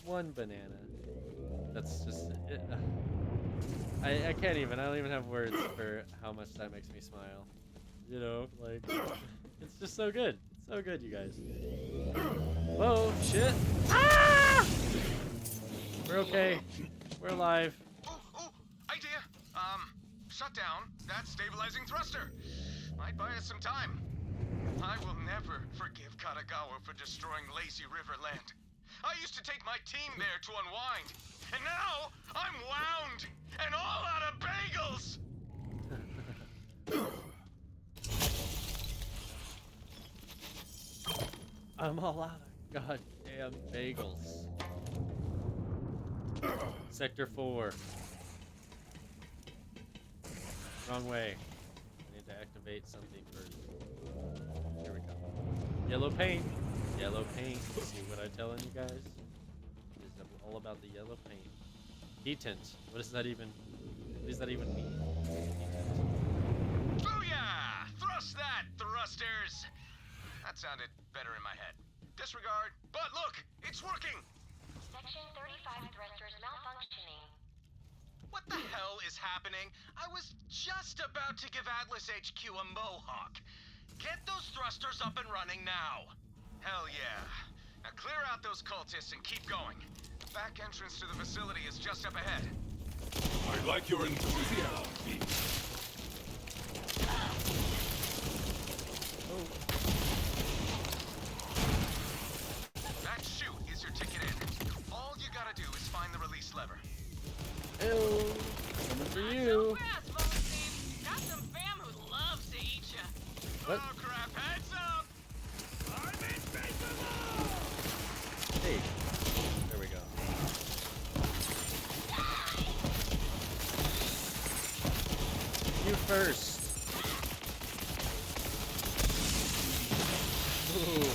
Speaker 1: 1 banana. That's just it. I can't even. I don't even have words for how much that makes me smile. You know, like it's just so good. It's so good, you guys. Whoa, shit! Ah! We're okay. We're alive.
Speaker 2: Oh, idea! Shut down that stabilizing thruster. Might buy us some time. I will never forgive Katagawa for destroying Lazy Riverland. I used to take my team there to unwind, and now I'm wound and all out of bagels!
Speaker 1: I'm all out of goddamn bagels. Sector 4. Wrong way. I need to activate something first. Here we go. Yellow paint. Yellow paint. See what I'm telling you guys? It's all about the yellow paint. Detent. What does that even mean?
Speaker 2: Booyah! Thrust that, thrusters! That sounded better in my head. Disregard. But look, it's working!
Speaker 7: Section 35 thrusters malfunctioning.
Speaker 2: What the hell is happening? I was just about to give Atlas HQ a mohawk. Get those thrusters up and running now. Hell yeah. Now clear out those cultists and keep going. The back entrance to the facility is just up ahead.
Speaker 5: I like your enthusiasm, Pete.
Speaker 2: That chute is your ticket in. All you gotta do is find the release lever.
Speaker 1: Ew. Coming for
Speaker 3: Not
Speaker 1: you.
Speaker 3: so fast, Bone Steve. Got some fam who loves to eat ya.
Speaker 1: What?
Speaker 2: Oh crap, heads up! I'm invincible!
Speaker 1: Hey. There we go. You first. Ooh.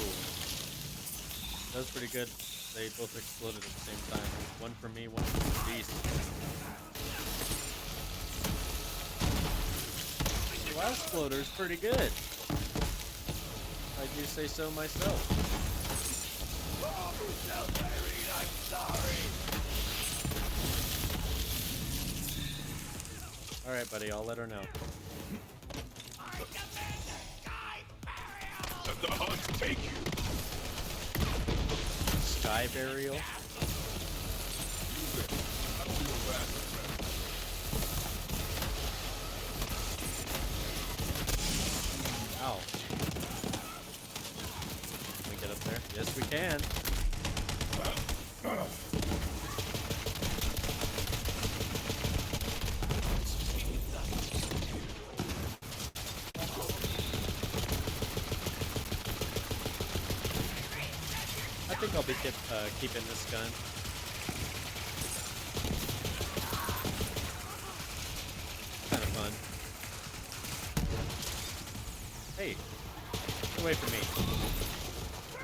Speaker 1: That was pretty good. They both exploded at the same time. One for me, one for the beast. The last exploder's pretty good. If I do say so myself.
Speaker 6: I'm sorry.
Speaker 1: Alright, buddy, I'll let her know.
Speaker 5: Let the hunt take you.
Speaker 1: Sky burial. Ow. Can we get up there? Yes, we can. I think I'll be keeping this gun. Kind of fun. Hey, get away from me,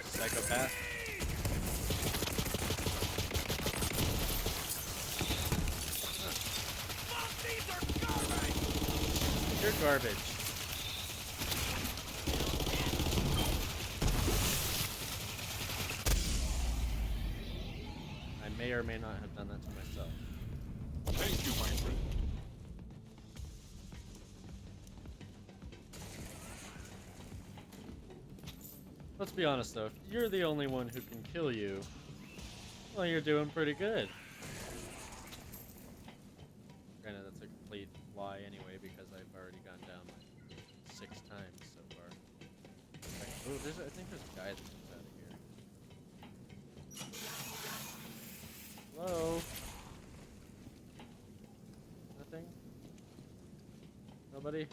Speaker 1: psychopath. garbage. I may or may not have done that to myself.
Speaker 5: Thank you, my friend.
Speaker 1: Let's be honest though, if you're the only one who can kill you, well, you're doing pretty good. Granted, that's a complete lie anyway, because I've already gone down like 6 times so far. Oh, I think there's a guy that comes out of here. Hello? Nothing? Nobody?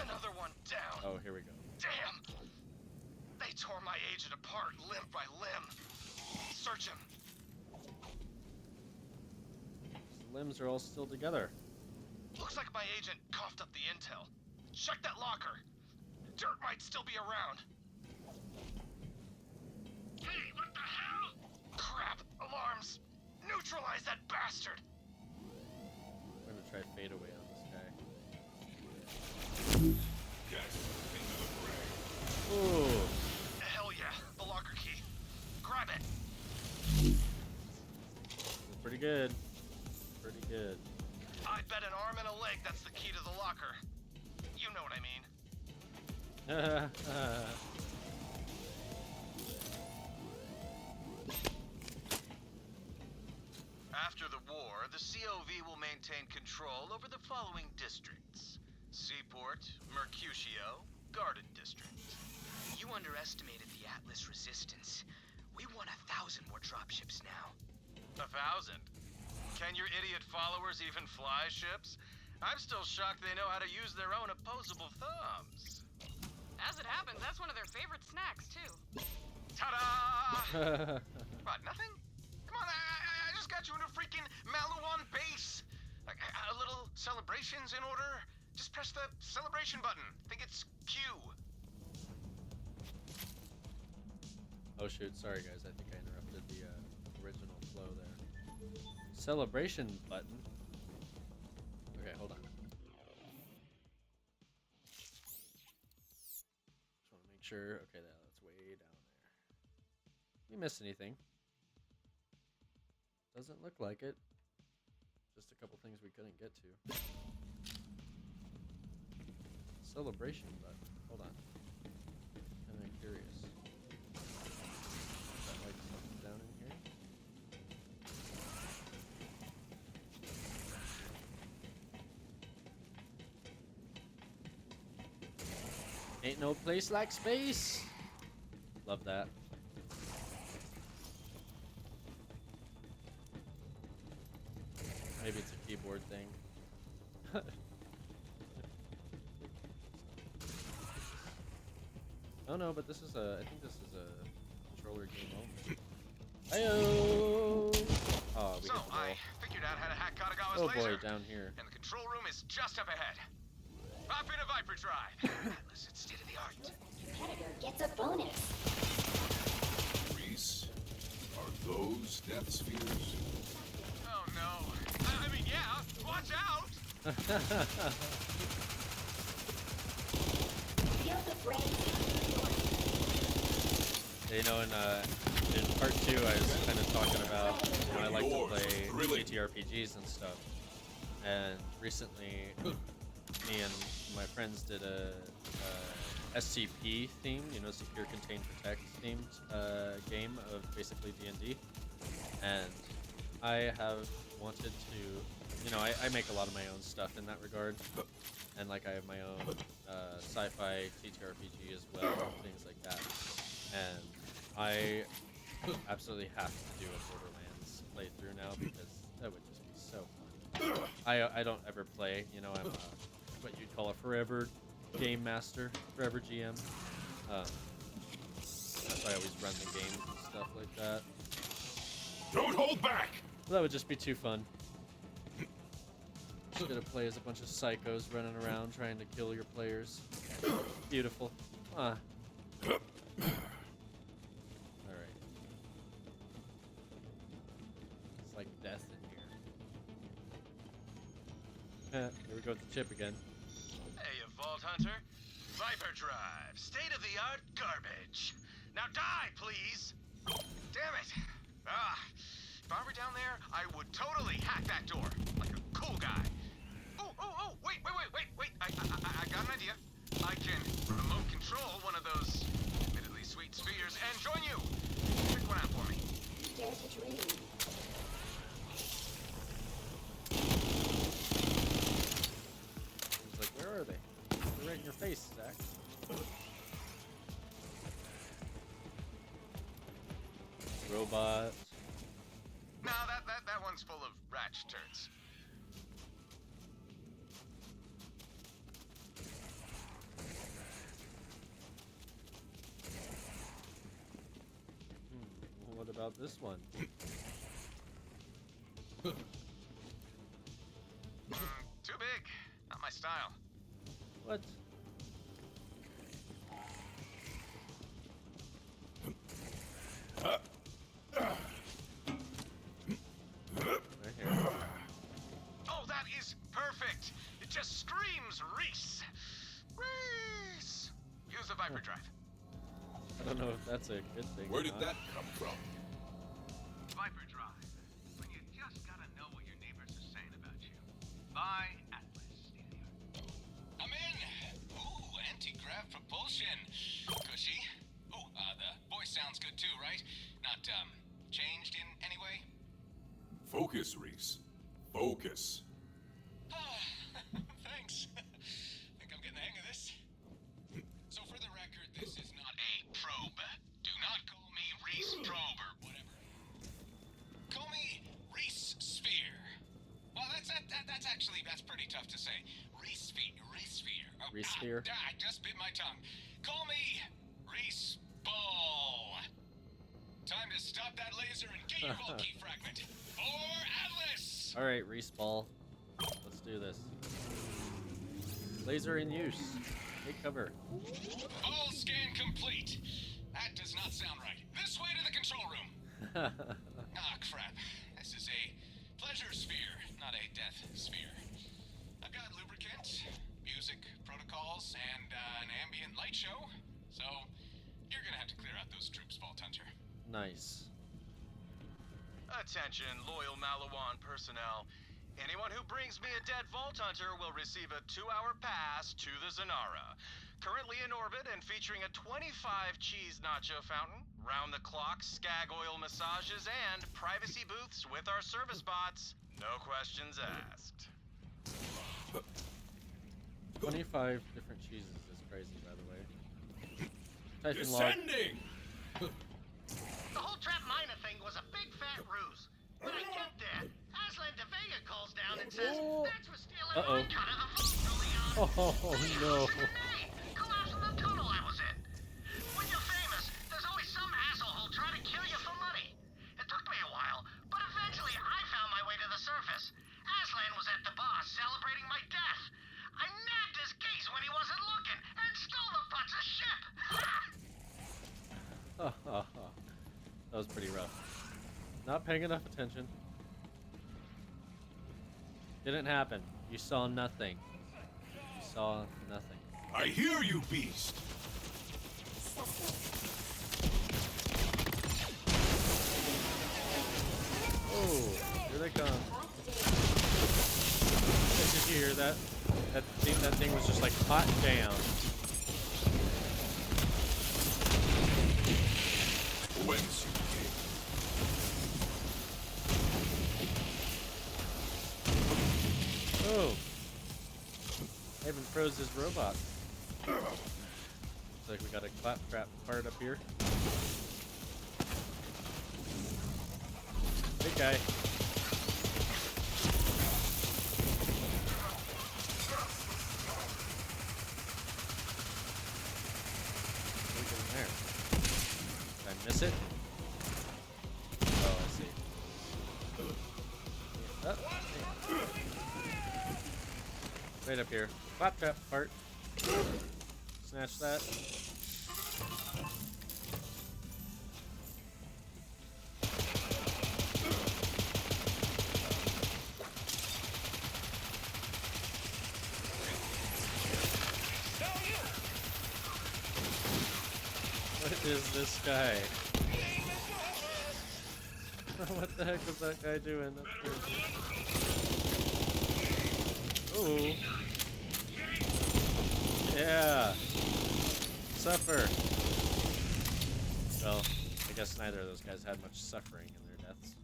Speaker 6: Another one down.
Speaker 1: Oh, here we go.
Speaker 6: Damn! They tore my agent apart limb by limb. Search him.
Speaker 1: The limbs are all still together.
Speaker 6: Looks like my agent coughed up the intel. Check that locker. Dirt might still be around. Hey, what the hell? Crap! Alarms! Neutralize that bastard!
Speaker 1: I'm gonna try fade away on this guy.
Speaker 5: Yes, into the fray.
Speaker 1: Ooh.
Speaker 6: Hell yeah, the locker key. Grab it.
Speaker 1: Pretty good. Pretty good.
Speaker 6: I bet an arm and a leg that's the key to the locker. You know what I mean.
Speaker 2: After the war, the COV will maintain control over the following districts: Seaport, Mercutio, Garden District.
Speaker 9: You underestimated the Atlas resistance. We want 1,000 more dropships now.
Speaker 2: 1,000? Can your idiot followers even fly ships? I'm still shocked they know how to use their own opposable thumbs.
Speaker 3: As it happens, that's one of their favorite snacks, too.
Speaker 2: Ta-da! What, nothing? Come on, I just got you into freaking Maluan base. A little celebrations in order? Just press the celebration button. Think it's Q.
Speaker 1: Oh shoot, sorry guys, I think I interrupted the original flow there. Celebration button. Okay, hold on. Just want to make sure. Okay, that's way down there. You miss anything? Doesn't look like it. Just a couple things we couldn't get to. Celebration button. Hold on. I'm curious. Is that like something down in here? Ain't no place like space. Love that. Maybe it's a keyboard thing. Oh no, but this is a. I think this is a controller game only. Heyo! Oh, we
Speaker 2: So,
Speaker 1: hit the
Speaker 2: I
Speaker 1: wall.
Speaker 2: figured out how to hack Katagawa's
Speaker 1: Oh
Speaker 2: laser.
Speaker 1: boy, down here.
Speaker 2: And the control room is just up ahead. Hop into Viper Drive. Atlas, it's state of the art.
Speaker 7: Competitor gets a bonus.
Speaker 5: Reese, are those death spheres?
Speaker 2: Oh no. I mean, yeah. Watch out.
Speaker 7: Feel the brain.
Speaker 1: You know, in part 2, I was kind of talking about, you know, I like to play TTRPGs and stuff. And recently, me and my friends did a SCP themed, you know, Secure, Contain, Protect themed game of basically D&D. And I have wanted to, you know, I make a lot of my own stuff in that regard. And like I have my own sci-fi TTRPG as well, things like that. And I absolutely have to do a Borderlands playthrough now because that would just be so fun. I don't ever play, you know, I'm what you'd call a forever game master, forever GM. That's why I always run the games and stuff like that.
Speaker 5: Don't hold back!
Speaker 1: That would just be too fun. Just gonna play as a bunch of psychos running around trying to kill your players. Beautiful. Ah. Alright. It's like death in here. go with the chip again.
Speaker 2: Hey, you Vault Hunter. Viper Drive, state-of-the-art garbage. Now die, please. Damn it. If I were down there, I would totally hack that door, like a cool guy. Oh, wait. I got an idea. I can remote control one of those admittedly sweet spheres and join you. Pick one out for me.
Speaker 7: Dare to dream.
Speaker 1: He's like, where are they? They're right in your face, Zach. Robots.
Speaker 2: No, that one's full of ratch turds.
Speaker 1: What about this one?
Speaker 2: Too big. Not my style.
Speaker 1: What? Right here.
Speaker 2: Oh, that is perfect. It just screams Reese. Reese. Use the Viper Drive.
Speaker 1: I don't know if that's a good thing.
Speaker 5: Where
Speaker 1: or
Speaker 5: did
Speaker 1: not.
Speaker 5: that come from?
Speaker 2: Viper Drive. When you just gotta know what your neighbors are saying about you. By Atlas. I'm in. Ooh, anti-grav propulsion. Cushy. Ooh, the voice sounds good too, right? Not, changed in any way?
Speaker 5: Focus, Reese. Focus.
Speaker 2: Thanks. Think I'm getting the hang of this. So for the record, this is not a probe. Do not call me Reese Probe or whatever. Call me Reese Sphere. Well, that's actually pretty tough to say. Reese Sphere. Oh,
Speaker 1: Reese Sphere?
Speaker 2: I just bit my tongue. Call me Reese Ball. Time to stop that laser and get your bulky fragment. For Atlas!
Speaker 1: Alright, respawn. Let's do this. Laser in use. Take cover.
Speaker 2: All scan complete. That does not sound right. This way to the control room. Ah, crap. This is a pleasure sphere, not a death sphere. I've got lubricant, music protocols, and an ambient light show. So, you're gonna have to clear out those troops, Vault Hunter.
Speaker 1: Nice.
Speaker 2: Attention, loyal Malawan personnel. Anyone who brings me a dead Vault Hunter will receive a 2-hour pass to the Zanara. Currently in orbit and featuring a 25 cheese nacho fountain, round-the-clock skag oil massages, and privacy booths with our service bots. No questions asked.
Speaker 1: 25 different cheeses is crazy, by the way. Type in log.
Speaker 5: Descending!
Speaker 10: The whole Trap Mina thing was a big fat ruse. When I get there, Aslan De Vega calls down and says, "Thanks for stealing my cut of the vault, Leon."
Speaker 1: Oh no.
Speaker 10: Collapse in the tunnel I was in. When you're famous, there's always some asshole who'll try to kill you for money. It took me a while, but eventually I found my way to the surface. Aslan was at the bar celebrating my death. I nabbed his geese when he wasn't looking and stole the butts of ship.
Speaker 1: That was pretty rough. Not paying enough attention. Didn't happen. You saw nothing. You saw nothing.
Speaker 5: I hear you, beast!
Speaker 1: Oh, here they come. Did you hear that? That thing was just like hot damn.
Speaker 5: Whence you came.
Speaker 1: Oh. I even froze his robot. Looks like we got a claptrap part up here. Big guy. Look in there. Did I miss it? Oh, I see. Oh, right up here. Claptrap part. Snatch that. What is this guy? What the heck was that guy doing? Oh. Yeah. Suffer. Well, I guess neither of those guys had much suffering in their deaths.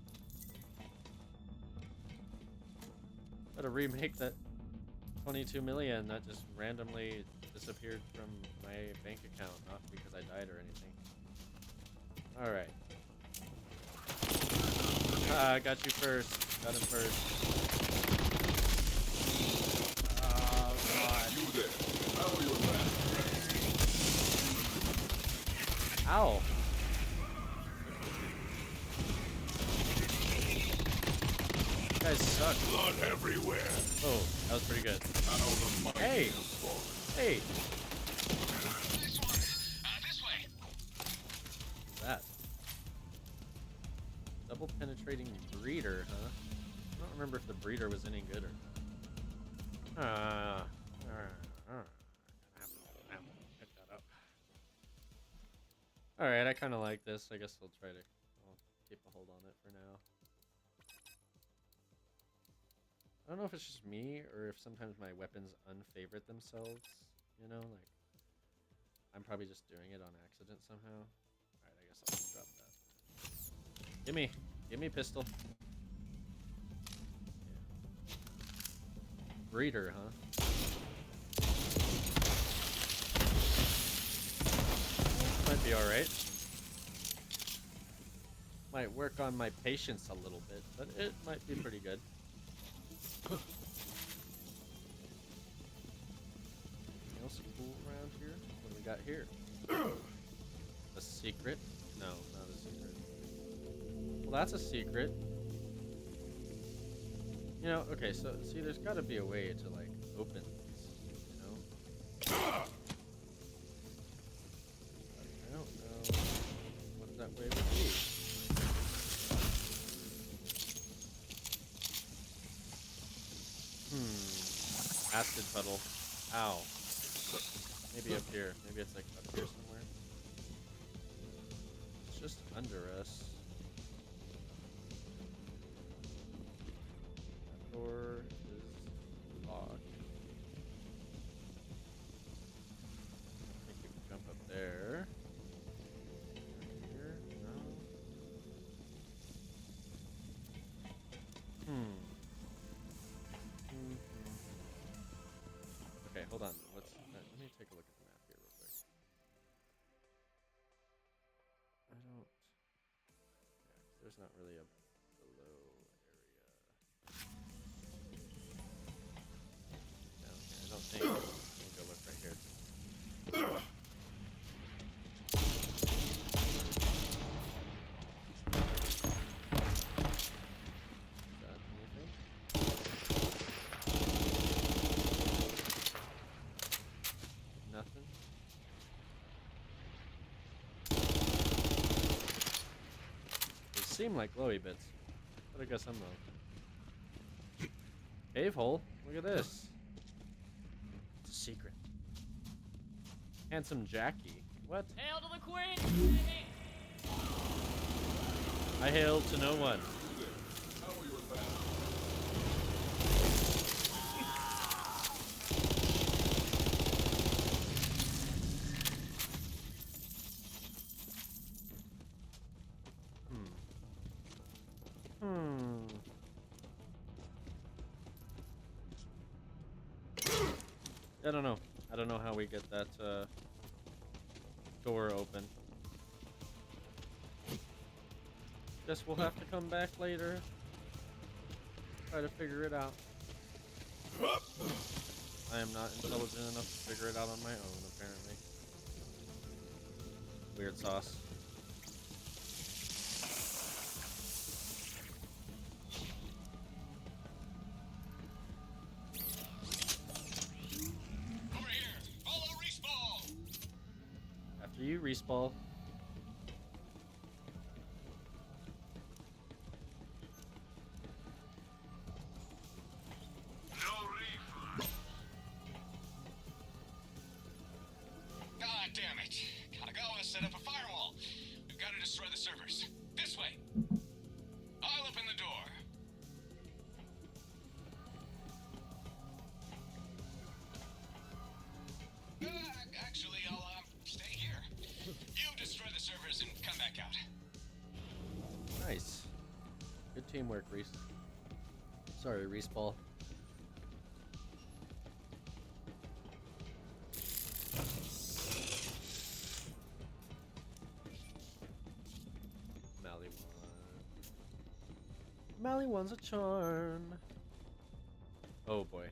Speaker 1: Gotta remake that 22 million that just randomly disappeared from my bank account, not because I died or anything. Alright. I got you first. Got him first. Oh, God.
Speaker 5: You there. How are your back?
Speaker 1: Ow. You guys suck.
Speaker 5: Blood everywhere.
Speaker 1: Oh, that was pretty good. Hey! Hey!
Speaker 10: This way.
Speaker 1: What's that? Double penetrating breeder, huh? I don't remember if the breeder was any good or not. Pick that up. Alright, I kind of like this. I guess I'll keep a hold on it for now. I don't know if it's just me or if sometimes my weapons unfavorite themselves. You know, like I'm probably just doing it on accident somehow. Alright, I guess I'll just drop that. Give me pistol. Yeah. Breeder, huh? Might be alright. Might work on my patience a little bit, but it might be pretty good. Anything else cool around here? What do we got here? A secret? No, not a secret. Well, that's a secret. You know, okay, so, see, there's gotta be a way to, like, open these, you know? But I don't know what that way would be. Acid puddle. Ow. Maybe up here. Maybe it's like up here somewhere. It's just under us. That door is locked. I think we can jump up there. Here? No. Okay, hold on. Let me take a look at the map here real quick. I don't... Yeah, 'cause there's not really a below area. Down here, I don't think. Let me go look right here. Is that anything? Nothing. They seem like glowy bits, but I guess I'm wrong. Cave hole? Look at this. It's a secret. Handsome Jackie. What?
Speaker 3: Hail to the queen!
Speaker 1: I hail to no one. I don't know. I don't know how we get that door open. Guess we'll have to come back later. Try to figure it out. I am not intelligent enough to figure it out on my own, apparently. Weird sauce. You respawn.
Speaker 10: No refund. God damn it. Gotta go and set up a fire
Speaker 1: teamwork, Reese. Sorry, Reese Ball. Mallywand's a charm. Oh boy.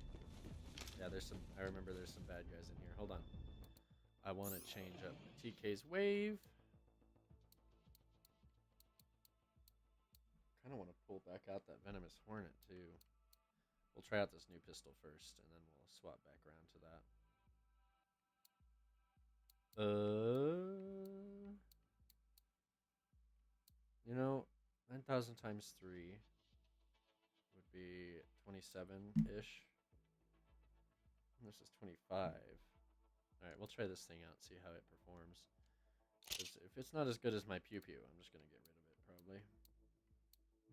Speaker 1: Yeah, there's some. I remember there's some bad guys in here. Hold on. I want to change up TK's wave. Kind of want to pull back out that venomous hornet too. We'll try out this new pistol first, and then we'll swap back around to that. You know, 9,000 times 3 would be 27-ish. This is 25. Alright, we'll try this thing out, see how it performs. 'Cause if it's not as good as my Pew Pew, I'm just going to get rid of it, probably.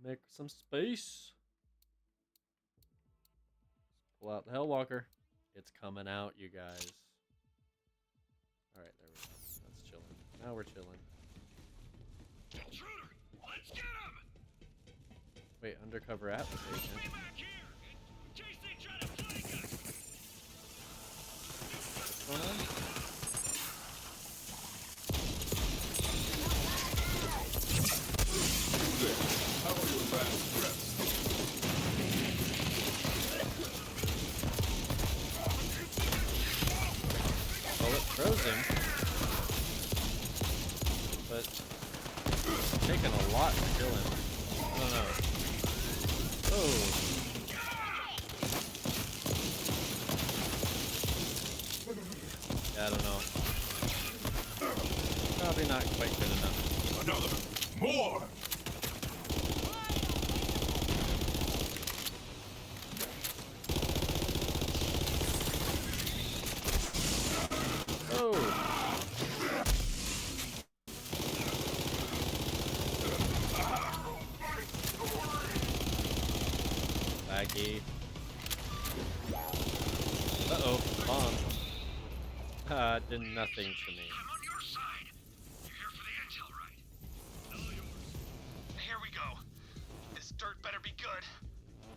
Speaker 1: Make some space. Let's pull out the Hellwalker. It's coming out, you guys. Alright, there we go. That's chilling. Now we're chilling.
Speaker 10: Intruder! Let's get him!
Speaker 1: Wait, undercover Atlas agent.
Speaker 10: Way back here! In case they try to flank us!
Speaker 1: What's going on?
Speaker 5: How are your advanced threats?
Speaker 1: Well, it froze him. But it's taken a lot to kill him. I don't know. Oh. Yeah, I don't know. Probably not quite good enough.
Speaker 5: Another! More!
Speaker 1: Oh! Laggy. Uh-oh, bomb. Did nothing to me.
Speaker 10: I'm on your side. You're here for the intel, right? All yours. Here we go. This dirt better be good.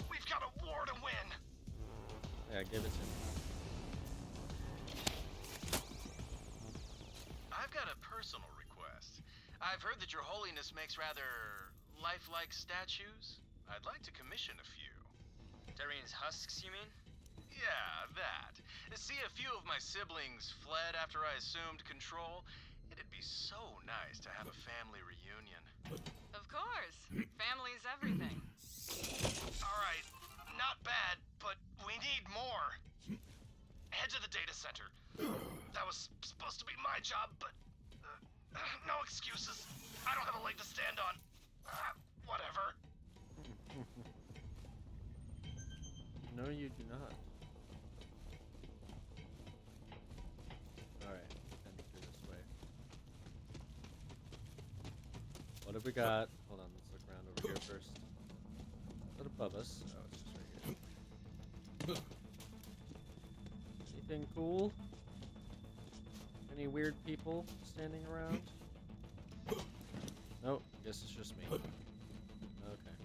Speaker 10: We've got a war to win.
Speaker 1: Yeah, give it to me.
Speaker 2: I've got a personal request. I've heard that Your Holiness makes rather lifelike statues. I'd like to commission a few.
Speaker 9: Tyrene's husks, you mean?
Speaker 2: Yeah, that. See, a few of my siblings fled after I assumed control. It'd be so nice to have a family reunion.
Speaker 3: Of course. Family's everything.
Speaker 10: All right. Not bad, but we need more. Head to the data center. That was supposed to be my job, but no excuses. I don't have a leg to stand on. Whatever.
Speaker 1: No, you do not. Alright, heading through this way. What have we got? Hold on, let's look around over here first. Is that above us? Oh, it's just right here. Anything cool? Any weird people standing around? Nope, guess it's just me. Okay.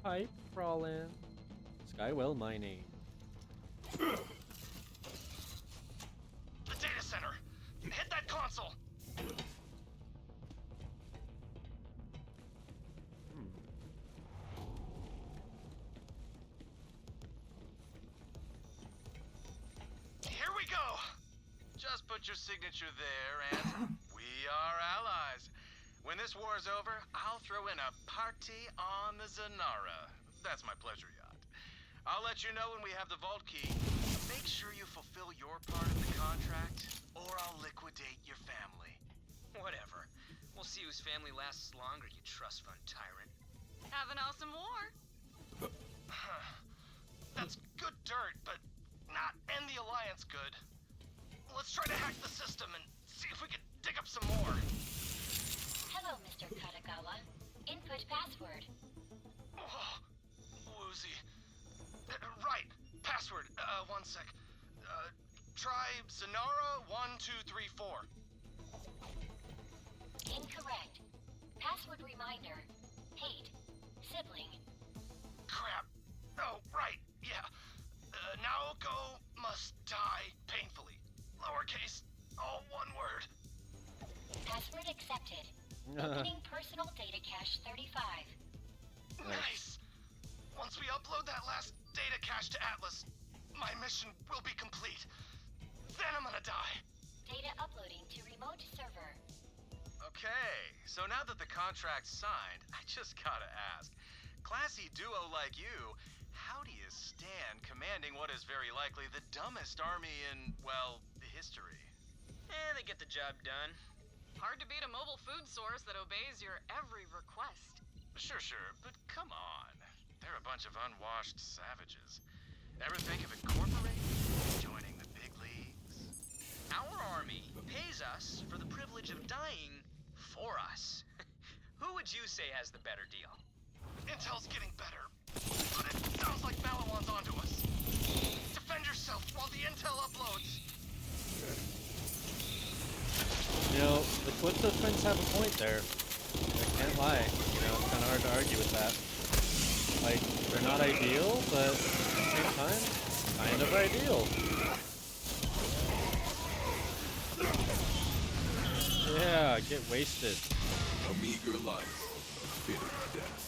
Speaker 1: Pipe crawling. Skywell mining.
Speaker 10: The data center. Hit that console. Here we go.
Speaker 2: Just put your signature there, and we are allies. When this war is over, I'll throw in a party on the Zanara. That's my pleasure yacht. I'll let you know when we have the vault key. Make sure you fulfill your part of the contract, or I'll liquidate your family.
Speaker 9: Whatever. We'll see whose family lasts longer, you trust fund tyrant.
Speaker 3: Have an awesome war.
Speaker 10: That's good dirt, but not end the Alliance good. Let's try to hack the system and see if we can dig up some more.
Speaker 7: Hello, Mr. Katagawa. Input password.
Speaker 10: Oh, woozy. Right, password. One sec. Try Zanara 1234.
Speaker 7: Incorrect. Password reminder. Hate. Sibling.
Speaker 6: Crap. Oh, right. Yeah. Naoko must die painfully. Lowercase. All one word.
Speaker 7: Password accepted. Opening personal data cache 35.
Speaker 6: Nice. Once we upload that last data cache to Atlas, my mission will be complete. Then I'm gonna die.
Speaker 7: Data uploading to remote server.
Speaker 2: Okay, so now that the contract's signed, I just gotta ask. Classy duo like you, how do you stand commanding what is very likely the dumbest army in, well, history?
Speaker 9: They get the job done.
Speaker 3: Hard to beat a mobile food source that obeys your every request.
Speaker 2: Sure, but come on. They're a bunch of unwashed savages. Ever think of incorporating? Joining the big leagues?
Speaker 9: Our army pays us for the privilege of dying for us. Who would you say has the better deal?
Speaker 6: Intel's getting better, but it sounds like Malawan's onto us. Defend yourself while the intel uploads.
Speaker 1: You know, the Calypso twins have a point there. I can't lie. You know, it's kind of hard to argue with that. Like, they're not ideal, but at the same time, kind of ideal. Yeah, get wasted.
Speaker 5: A meager life, a bitter death.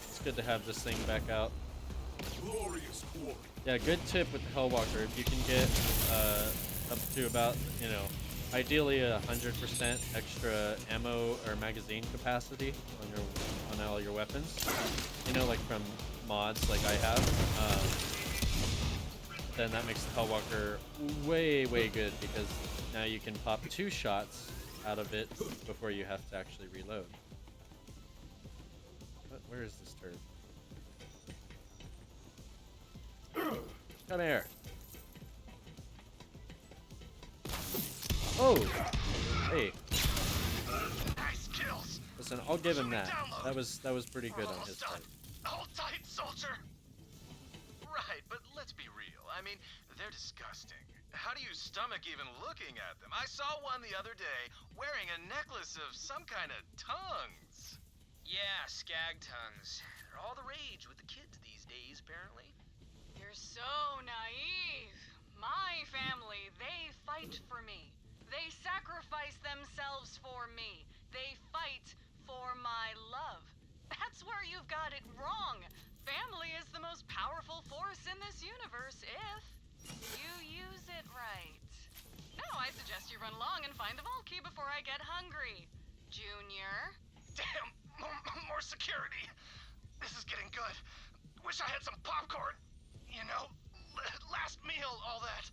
Speaker 1: It's good to have this thing back out.
Speaker 5: Glorious quarry.
Speaker 1: Yeah, good tip with the Hellwalker. If you can get up to about, you know, ideally 100% extra ammo or magazine capacity on all your weapons, you know, like from mods like I have, then that makes the Hellwalker way good, because now you can pop 2 shots out of it before you have to actually reload. Where is this turd? Come here. Oh! Hey.
Speaker 6: Nice kills.
Speaker 1: Listen, I'll give him that. That was pretty good on his part.
Speaker 6: Hold tight, soldier.
Speaker 2: Right, but let's be real. I mean, they're disgusting. How do you stomach even looking at them? I saw one the other day wearing a necklace of some kind of tongues.
Speaker 9: Yeah, skag tongues. They're all the rage with the kids these days, apparently.
Speaker 3: You're so naive. My family, they fight for me. They sacrifice themselves for me. They fight for my love. That's where you've got it wrong. Family is the most powerful force in this universe if you use it right. Now I suggest you run along and find the vault key before I get hungry. Junior?
Speaker 6: Damn, more security. This is getting good. Wish I had some popcorn. You know, last meal, all that.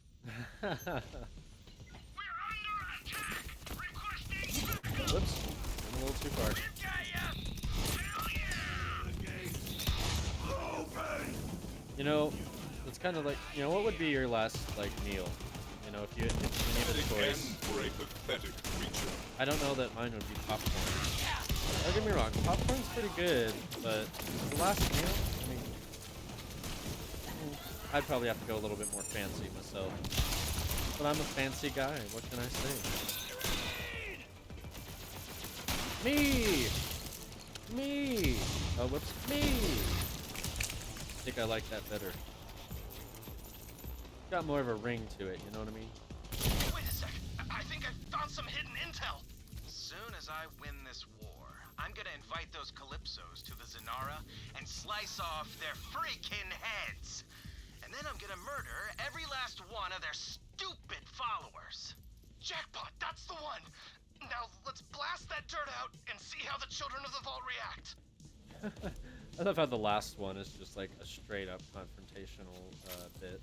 Speaker 10: We're under attack! Requesting backup!
Speaker 1: Whoops, went a little too far. You know, it's kind of like, you know, what would be your last, like, meal? You know, if you needed a choice.
Speaker 5: For a pathetic creature.
Speaker 1: I don't know that mine would be popcorn. Don't get me wrong, popcorn's pretty good, but the last meal, I mean, I'd probably have to go a little bit more fancy myself. But I'm a fancy guy, what can I say? Me! Me! Oh, whoops, me! I think I like that better. Got more of a ring to it, you know what I mean?
Speaker 6: Wait a sec. I think I found some hidden intel.
Speaker 2: As soon as I win this war, I'm gonna invite those Calypsos to the Zanara and slice off their freaking heads. And then I'm gonna murder every last one of their stupid followers.
Speaker 6: Jackpot, that's the one. Now let's blast that dirt out and see how the children of the vault react.
Speaker 1: I love how the last one is just like a straight up confrontational bit.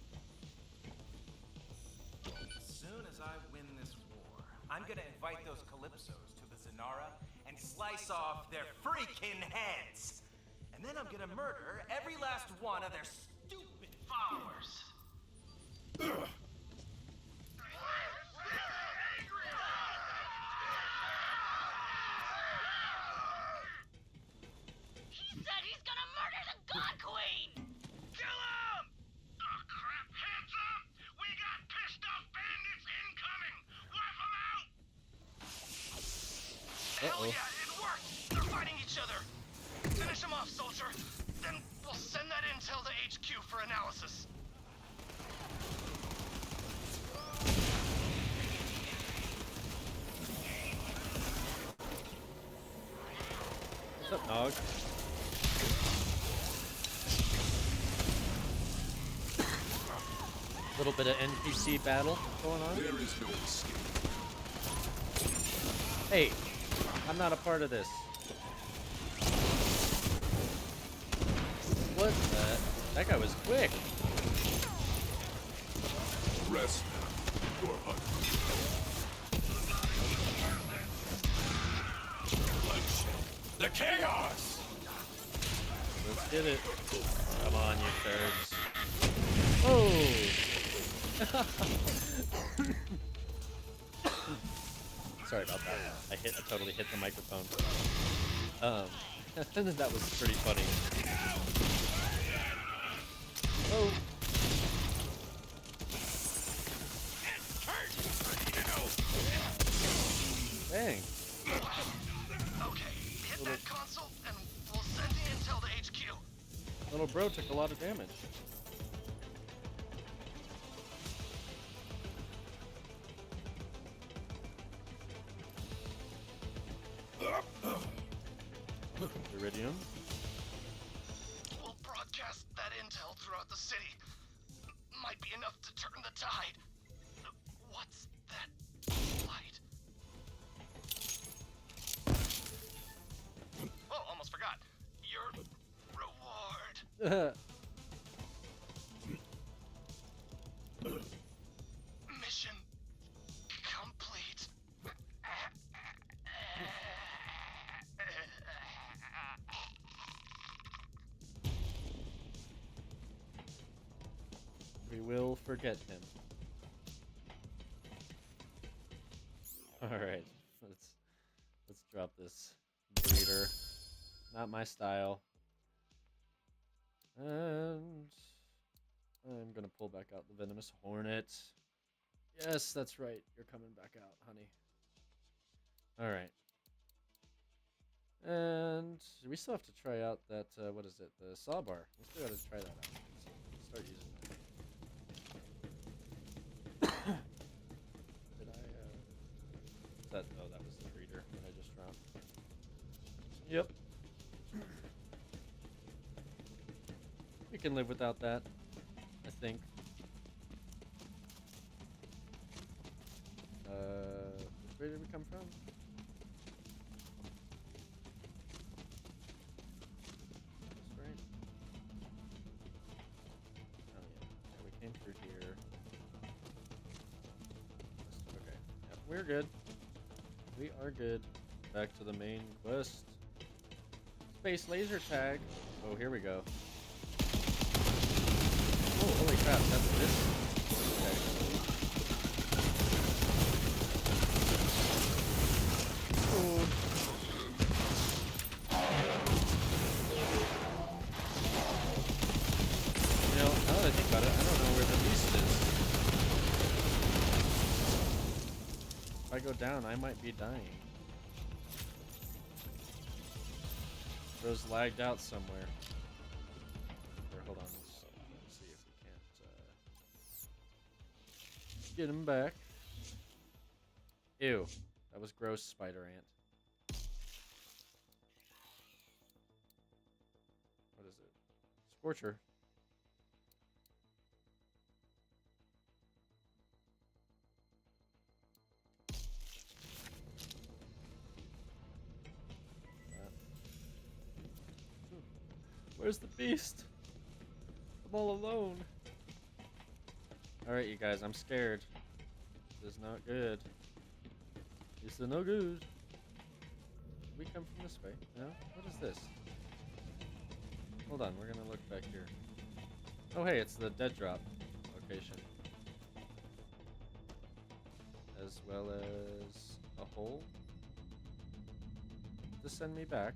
Speaker 2: As soon as I win this war, I'm gonna invite those Calypsos to the Zanara and slice off their freaking heads. And then I'm gonna murder every last one of their stupid followers.
Speaker 10: He said he's gonna murder the God Queen! Kill him! Oh, crap. Hands up! We got pissed off bandits incoming! Wipe them out!
Speaker 6: Hell yeah, it worked! They're fighting each other! Finish them off, soldier! Then we'll send that intel to HQ for analysis.
Speaker 1: What's up, dog? Little bit of NPC battle going on.
Speaker 5: There is no escape.
Speaker 1: Hey, I'm not a part of this. What the? That guy was quick.
Speaker 5: Rest now. Your hunt. Bloodshed. The chaos!
Speaker 1: Let's get it. Come on, you turds. Oh! Sorry about that. I totally hit the microphone. That was pretty funny. Oh. Dang.
Speaker 6: Okay, hit that console and we'll send the intel to HQ.
Speaker 1: Little bro took a lot of damage. Iridium.
Speaker 6: We'll broadcast that intel throughout the city. Might be enough to turn the tide. What's that light? Oh, almost forgot. Your reward. Mission complete.
Speaker 1: We will forget him. Alright, let's drop this breeder. Not my style. And I'm gonna pull back out the venomous hornet. Yes, that's right. You're coming back out, honey. Alright. And we still have to try out that, what is it? The saw bar. We still gotta try that out. Let's start using that. Did I, oh, that was the breeder that I just dropped. Yep. We can live without that, I think. Where did we come from? That's right. Oh yeah, we came through here. Okay, yep, we're good. We are good. Back to the main quest. Space laser tag. Oh, here we go. Oh, holy crap, that's this. Okay. Oh. You know, now that I think about it, I don't know where the beast is. If I go down, I might be dying. Bro's lagged out somewhere. Or hold on, let's see if we can't get him back. Ew, that was gross, spider ant. What is it? Scorcher. Where's the beast? I'm all alone. Alright, you guys, I'm scared. This is not good. This is no good. We come from this way. No? What is this? Hold on, we're gonna look back here. Oh hey, it's the dead drop location. As well as a hole. To send me back.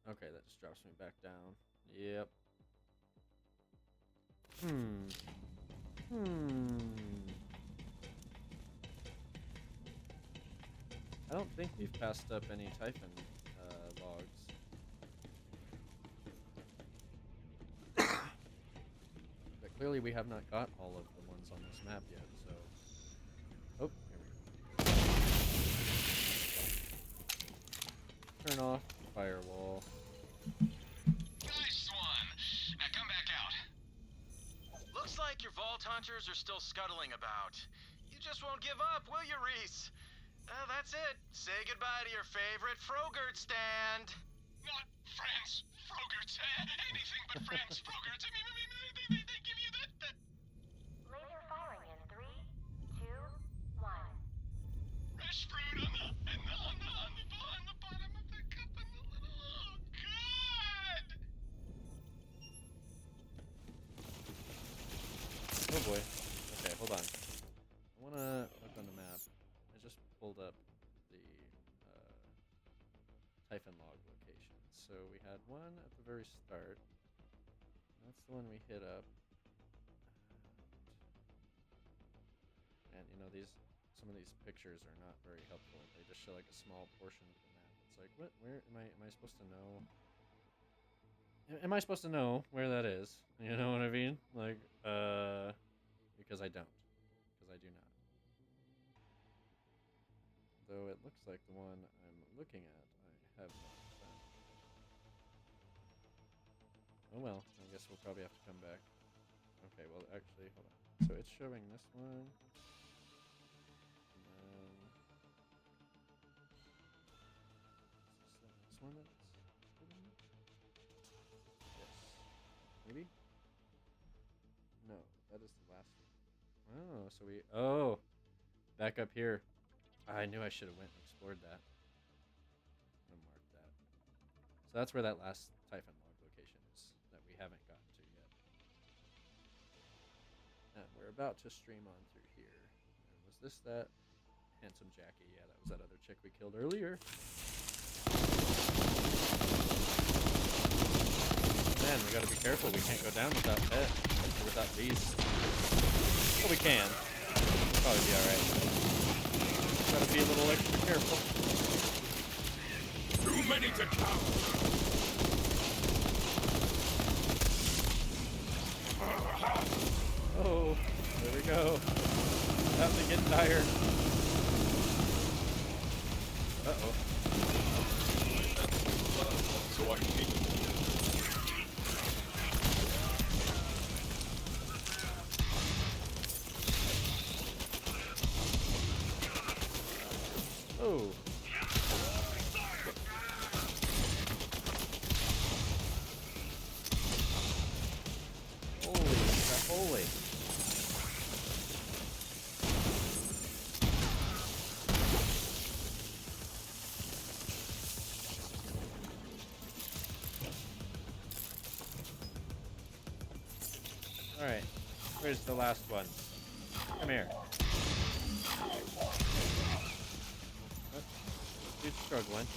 Speaker 1: Okay, that just drops me back down. Yep. I don't think we've passed up any Typhon logs. But clearly we have not got all of the ones on this map yet, so... Oh, here we go. Turn off the firewall.
Speaker 2: Nice one. Now come back out. Looks like your vault hunters are still scuttling about. You just won't give up, will you, Reese? That's it. Say goodbye to your favorite Frogurt stand.
Speaker 10: Not friends, Frogerts, anything but friends, Frogerts. I mean, they give you that.
Speaker 7: Laser firing in 3, 2, 1.
Speaker 10: Fresh fruit on the bottom of the cup and the little. Oh, good!
Speaker 1: Oh boy. Okay, hold on. I wanna look on the map. I just pulled up the Typhon log location. So we had one at the very start. That's the one we hit up. And you know, some of these pictures are not very helpful. They just show like a small portion of the map. It's like, what? Where am I supposed to know? Am I supposed to know where that is? You know what I mean? Like, because I don't. Because I do not. Though it looks like the one I'm looking at, I have not found. Oh well, I guess we'll probably have to come back. Okay, well actually, hold on. So it's showing this one. And then... Is this the next one that's showing? Yes. Maybe? No, that is the last one. Oh, so we... Oh! Back up here. I knew I should have went and explored that. I'm gonna mark that. So that's where that last Typhon log location is that we haven't gotten to yet. And we're about to stream on through here. And was this that handsome Jackie? Yeah, that was that other chick we killed earlier. Man, we gotta be careful. We can't go down without pet or without these. Well, we can. Probably be alright. Gotta be a little extra careful.
Speaker 5: Too many to count!
Speaker 1: Oh, there we go. About to get tired. Uh-oh.
Speaker 5: So I can...
Speaker 1: Oh. Holy crap, holy. Alright, where's the last one? Come here. Dude's struggling.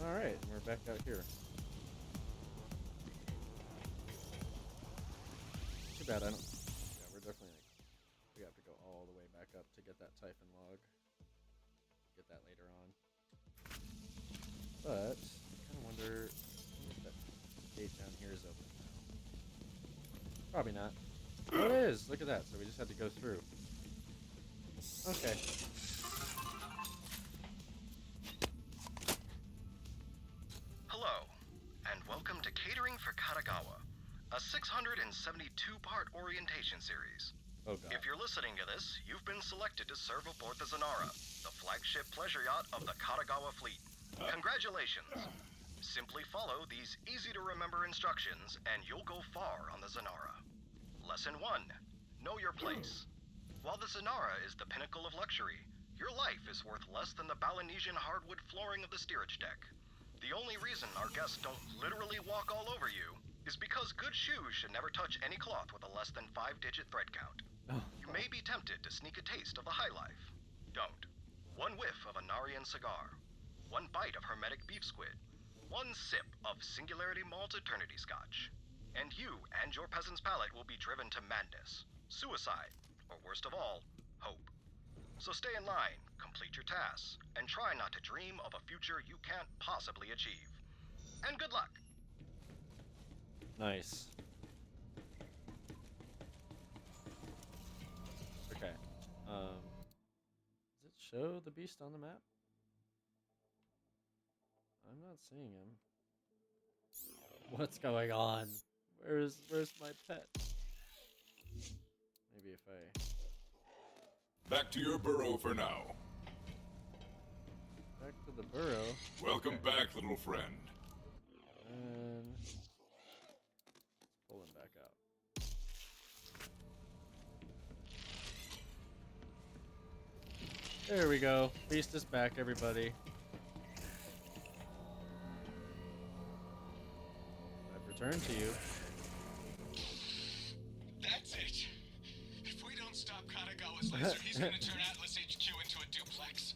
Speaker 1: Alright, we're back out here. Too bad I don't... Yeah, we're definitely like... We have to go all the way back up to get that Typhon log. Get that later on. But, I kind of wonder if that gate down here is open now. Probably not. Oh, it is! Look at that. So we just had to go through. Okay.
Speaker 11: Hello, and welcome to Catering for Katagawa, a 672-part orientation series.
Speaker 1: Oh god.
Speaker 11: If you're listening to this, you've been selected to serve aboard the Zanara, the flagship pleasure yacht of the Katagawa fleet. Congratulations! Simply follow these easy-to-remember instructions, and you'll go far on the Zanara. Lesson 1. Know your place. While the Zanara is the pinnacle of luxury, your life is worth less than the Balinesian hardwood flooring of the steerage deck. The only reason our guests don't literally walk all over you is because good shoes should never touch any cloth with a less than 5-digit thread count. You may be tempted to sneak a taste of the high life. Don't. One whiff of a Narian cigar. One bite of hermetic beef squid. One sip of Singularity Malt Eternity Scotch. and you and your peasant's palate will be driven to madness, suicide, or worst of all, hope. So stay in line, complete your tasks, and try not to dream of a future you can't possibly achieve. And good luck!
Speaker 1: Nice. Okay. Does it show the beast on the map? I'm not seeing him. What's going on? Where's my pet? Maybe if I...
Speaker 5: Back to your burrow for now.
Speaker 1: Back to the burrow.
Speaker 5: Welcome back, little friend.
Speaker 1: And... pull him back out. There we go. Beast is back, everybody. I've returned to you.
Speaker 4: That's it. If we don't stop Katagawa's laser, he's gonna turn Atlas HQ into a duplex.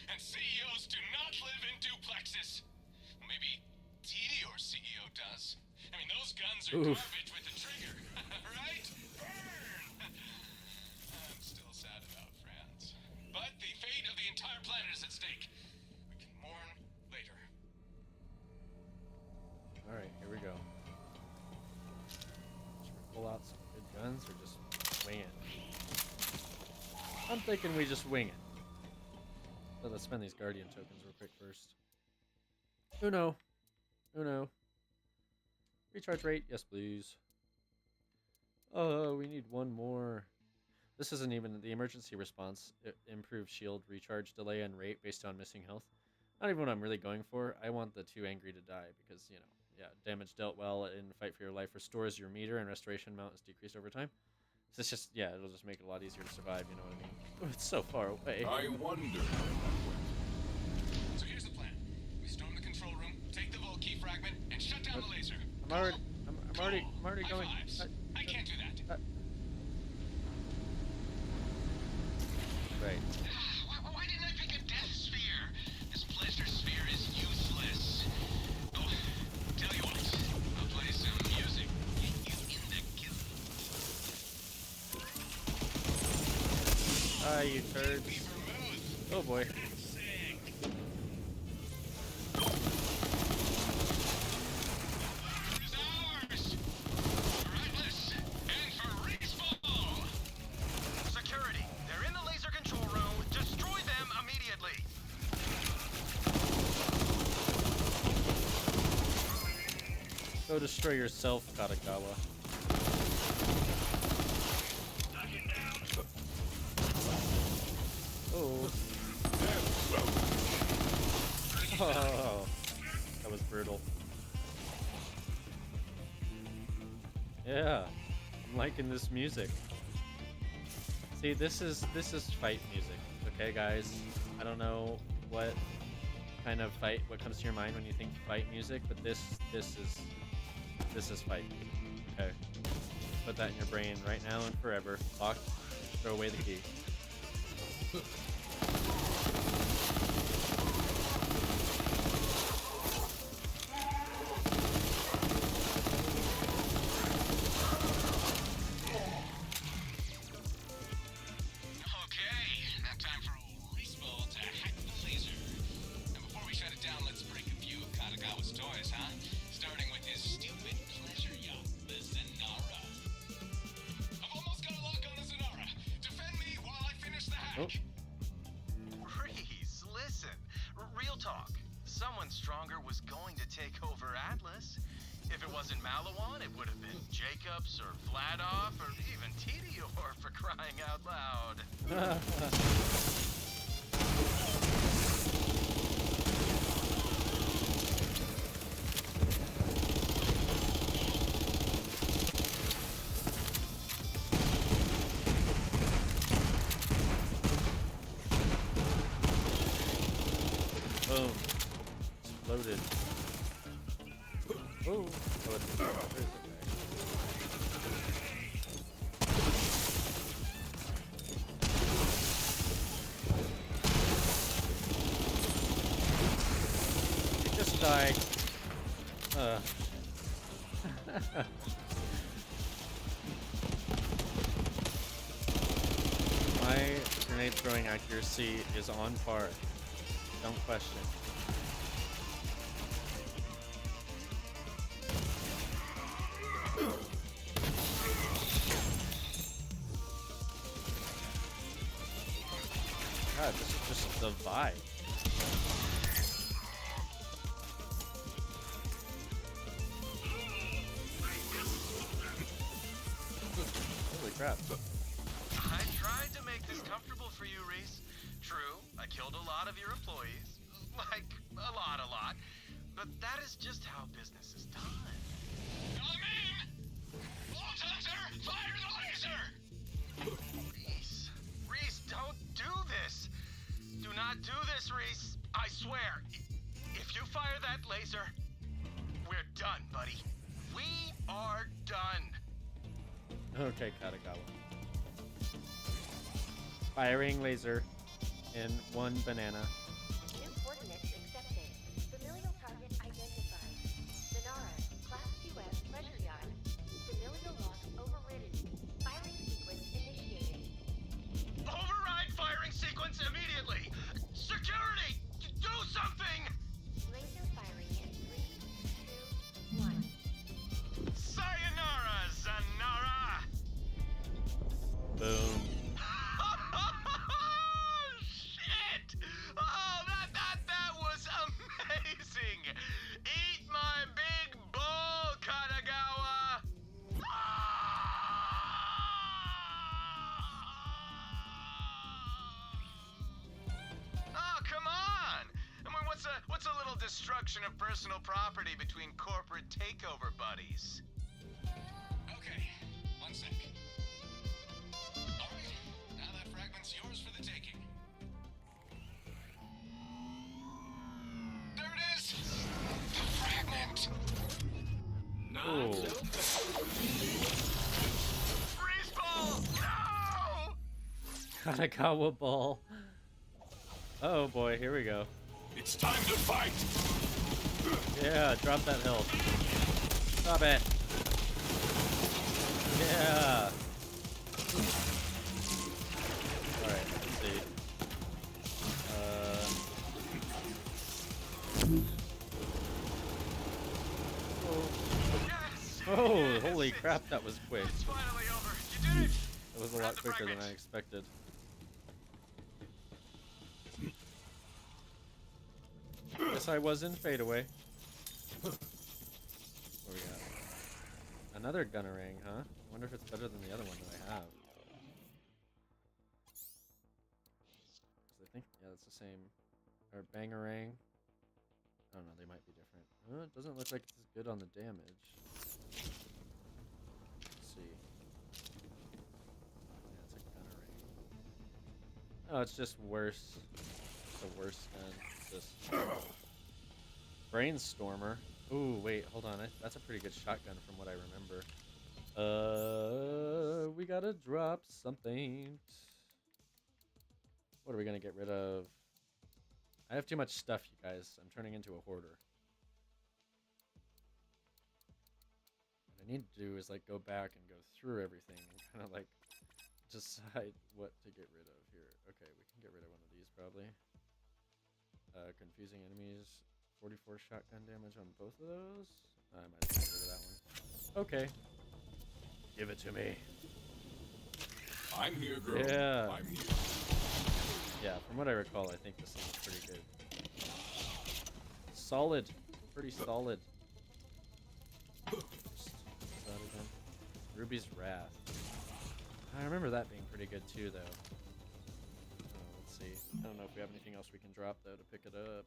Speaker 4: And CEOs do not live in duplexes. Maybe Tedior CEO does. I mean, those guns are garbage with a trigger, right? Burn! I'm still sad about France. But the fate of the entire planet is at stake. We can mourn later.
Speaker 1: Alright, here we go. Should we pull out some good guns or just wing it? I'm thinking we just wing it. So let's spend these Guardian tokens real quick first. Uno. Recharge rate, yes please. Oh, we need one more. This isn't even the emergency response. Improved shield recharge delay and rate based on missing health. Not even what I'm really going for. I want the too angry to die because, you know, yeah, damage dealt well in fight for your life restores your meter and restoration amount is decreased over time. So it's just, yeah, it'll just make it a lot easier to survive, you know what I mean? Oh, it's so far away.
Speaker 5: I wonder.
Speaker 4: So here's the plan. We storm the control room, take the Volt key fragment, and shut down the laser.
Speaker 1: I'm already going.
Speaker 4: I can't do that.
Speaker 1: Right.
Speaker 10: Why didn't I pick a death sphere? This pleasure sphere is useless. Oh, tell you what, I'll play some music. Get you in the kill.
Speaker 1: Ah, you turds. Oh boy.
Speaker 2: Security, they're in the laser control room. Destroy them immediately.
Speaker 1: Go destroy yourself, Katagawa. Oh. Oh. That was brutal. Yeah. I'm liking this music. See, this is fight music. Okay, guys? I don't know what kind of fight, what comes to your mind when you think fight music, but this is fight music. Okay? Put that in your brain right now and forever. Lock, throw away the key.
Speaker 2: Reese, listen. Real talk. Someone stronger was going to take over Atlas. If it wasn't Malawan, it would have been Jacobs or Vladoff or even Tedior for crying out loud.
Speaker 1: Boom. Exploded. Oh. Oh, it's there's the guy. You just died. grenade throwing accuracy is on par. Don't question. God, this is just the vibe. Holy crap.
Speaker 9: I tried to make this comfortable for you, Reese. True, I killed a lot of your employees. Like, a lot. But that is just how business is done.
Speaker 10: Come in! Vault Hunter, fire the laser!
Speaker 9: Reese, don't do this. Do not do this, Reese. I swear. If you fire that laser, we're done, buddy. We are done.
Speaker 1: Okay, Katagawa. Firing laser in one banana.
Speaker 7: New coordinates accepted. Familial target identified. Sonara, Class 2F pleasure yacht. Familial lock overridden. Firing sequence initiated.
Speaker 9: Override firing sequence immediately. Security, do something.
Speaker 7: Laser firing in 3, 2, 1.
Speaker 9: Sayonara, Zanara.
Speaker 1: Boom.
Speaker 9: Shit! Oh, that was amazing! Eat my big bowl, Katagawa! Oh, come on! I mean, what's a little destruction of personal property between corporate takeover buddies?
Speaker 10: Okay, one sec. Alright, now that fragment's yours for the taking. There it is! The fragment!
Speaker 1: Ooh.
Speaker 9: Freeze ball! No!
Speaker 1: Katagawa ball. Oh boy, here we go.
Speaker 5: It's time to fight!
Speaker 1: Yeah, drop that hill. Stop it. Yeah. Alright, let's see.
Speaker 9: Yes!
Speaker 1: Oh,
Speaker 9: Yes!
Speaker 1: holy crap, that was quick.
Speaker 9: It's finally over. You did it!
Speaker 1: It was a lot quicker than I expected. Guess I was in fadeaway. What we got? Another gunnerang, huh? I wonder if it's better than the other one that I have. 'Cause I think, yeah, it's the same. Or bangarang. I don't know, they might be different. It doesn't look like it's as good on the damage. Let's see. Yeah, it's a gunnerang. Oh, it's just worse. It's a worse gun. It's just Brainstormer. Ooh, wait, hold on. That's a pretty good shotgun from what I remember. We gotta drop something. What are we gonna get rid of? I have too much stuff, you guys. I'm turning into a hoarder. What I need to do is like go back and go through everything and kind of like decide what to get rid of here. Okay, we can get rid of one of these probably. Confusing enemies. 44 shotgun damage on both of those. I might as well get rid of that one. Okay. Give it to me.
Speaker 5: I'm here, girl.
Speaker 1: Yeah.
Speaker 5: I'm here.
Speaker 1: Yeah, from what I recall, I think this is pretty good. Solid. Pretty solid. Ruby's Wrath. I remember that being pretty good too, though. Let's see. I don't know if we have anything else we can drop, though, to pick it up.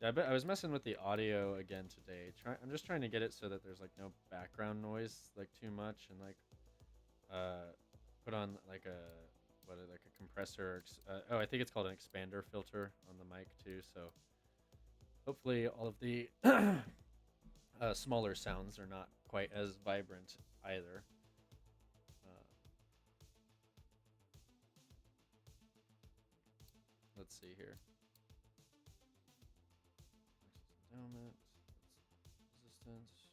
Speaker 1: Yeah, I was messing with the audio again today. I'm just trying to get it so that there's like no background noise like too much, and like put on like a compressor. Oh, I think it's called an expander filter on the mic too. So hopefully all of the smaller sounds are not quite as vibrant either. Let's see here. Endowment, resistance.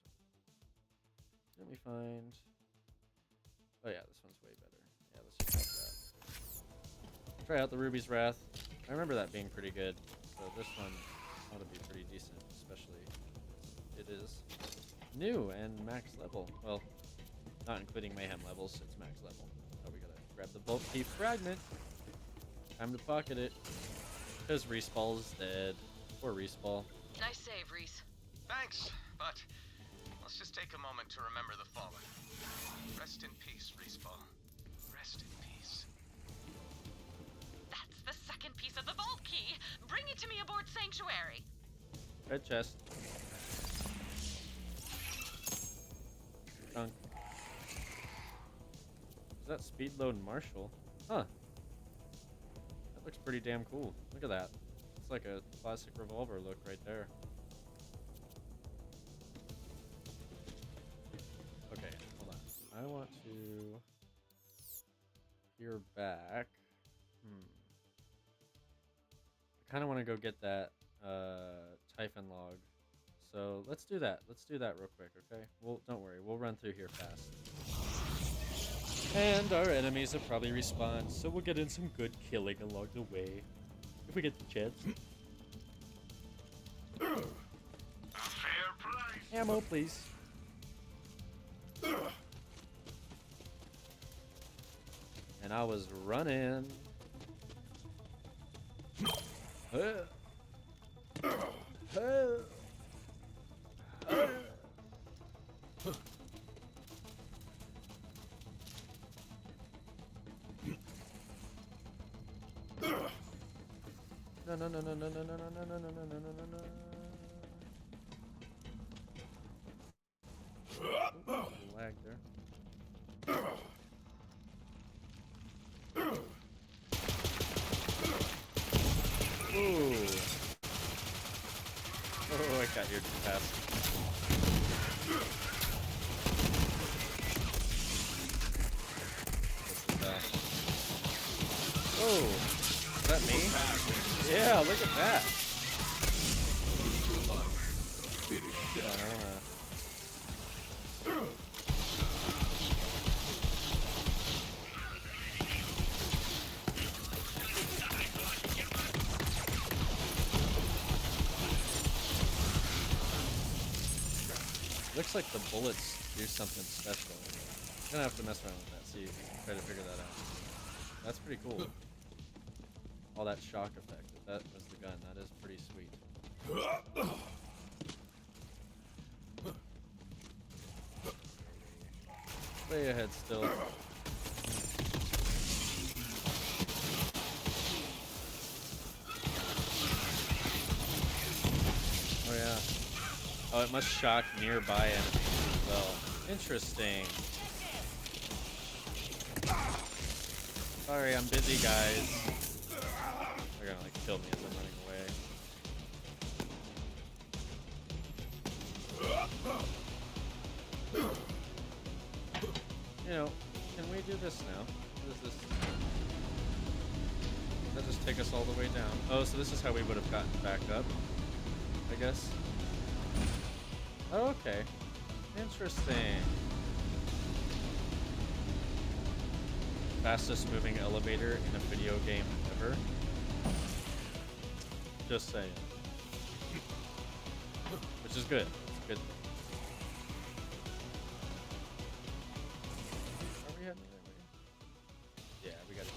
Speaker 1: Let me find. Oh yeah, this one's way better. Yeah, let's just use that. Try out the Ruby's Wrath. I remember that being pretty good. So this one ought to be pretty decent, especially it is new and max level. Well, not including Mayhem levels, it's max level. Oh, we gotta grab the bulk key fragment. Time to pocket it. Because Respawn's dead. Poor Respawn.
Speaker 3: Nice save, Reese.
Speaker 2: Thanks, but let's just take a moment to remember the fallen. Rest in peace, Respawn. Rest in peace.
Speaker 3: That's the second piece of the vault key. Bring it to me aboard Sanctuary.
Speaker 1: Red chest. Trunk. Is that speed load Marshall? Huh. That looks pretty damn cool. Look at that. It's like a classic revolver look right there. Okay, hold on. I want to peer back. I kind of want to go get that Typhon log. So let's do that. Let's do that real quick, okay? Well, don't worry. We'll run through here fast. And our enemies have probably respawned, so we'll get in some good killing along the way. If we get the chance.
Speaker 10: Fair price.
Speaker 1: Ammo, please. And I was running. No, no, no, no, no, no, no, no, no, no, no, no, no, no, no. Oh, lag there. Ooh. Oh, I got here too fast. Oh, is that me? Yeah, look at that. Looks like the bullets do something special. I'm gonna have to mess around with that, see, try to figure that out. That's pretty cool. All that shock effect. If that was the gun, that is pretty sweet. Way ahead still. Oh yeah. Oh, it must shock nearby enemies as well. Interesting. Sorry, I'm busy, guys. They're gonna like kill me as I'm running away. You know, can we do this now? What is this? Does that just take us all the way down? Oh, so this is how we would have gotten back up, I guess. Oh, okay. Interesting. Fastest moving elevator in a video game ever. Just saying. Which is good. It's a good thing. Are we heading the right way? Yeah, we gotta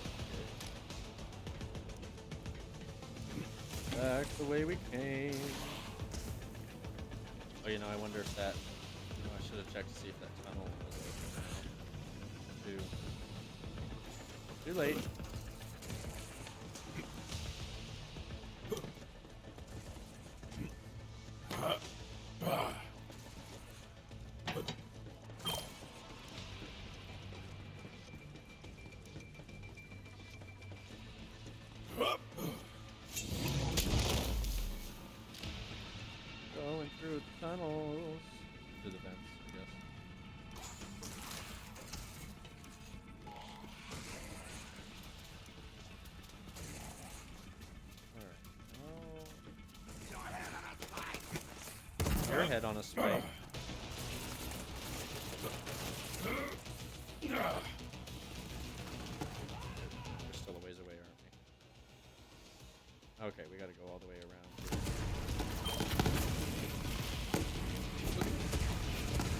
Speaker 1: go back the way we came. Oh, you know, I wonder if that... You know, I should have checked to see if that tunnel was open now. Too late. Going through the tunnels. Through the vents, I guess. Alright. Your head on a spike. Okay, we gotta go all the way around here.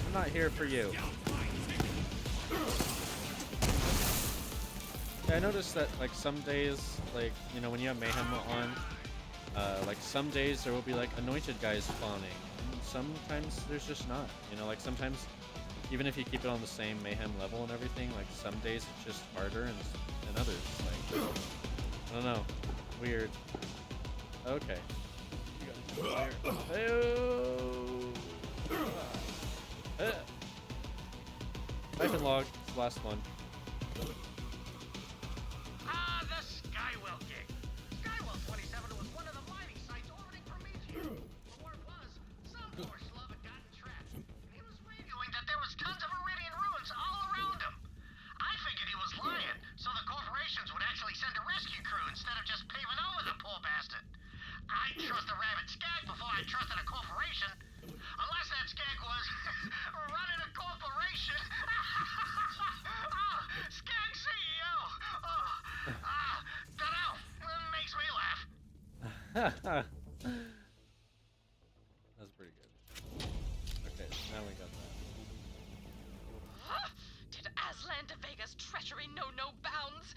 Speaker 1: I'm not here for you. Yeah, I noticed that, like, some days, like, you know, when you have Mayhem on, like, some days there will be, like, anointed guys spawning. And sometimes there's just not. You know, like, sometimes, even if you keep it on the same Mayhem level and everything, like, some days it's just harder than others. Like, I don't know. Weird. Okay. You guys go there. Type log. It's the last one.
Speaker 10: Ah, the Skywell gig. Skywell 27 was one of the mining sites orbiting Prometheus. The word was, some poor schlub had gotten trapped, and he was radioing that there was tons of Iridian ruins all around him. I figured he was lying, so the corporations would actually send a rescue crew instead of just paving over the poor bastard. I'd trust a rabid skag before I trusted a corporation. Unless that skag was running a corporation. Oh, skag CEO. Dunno. It makes me laugh.
Speaker 1: That's pretty good. Okay, so now we got that.
Speaker 3: Did Aslan de Vega's treachery know no bounds?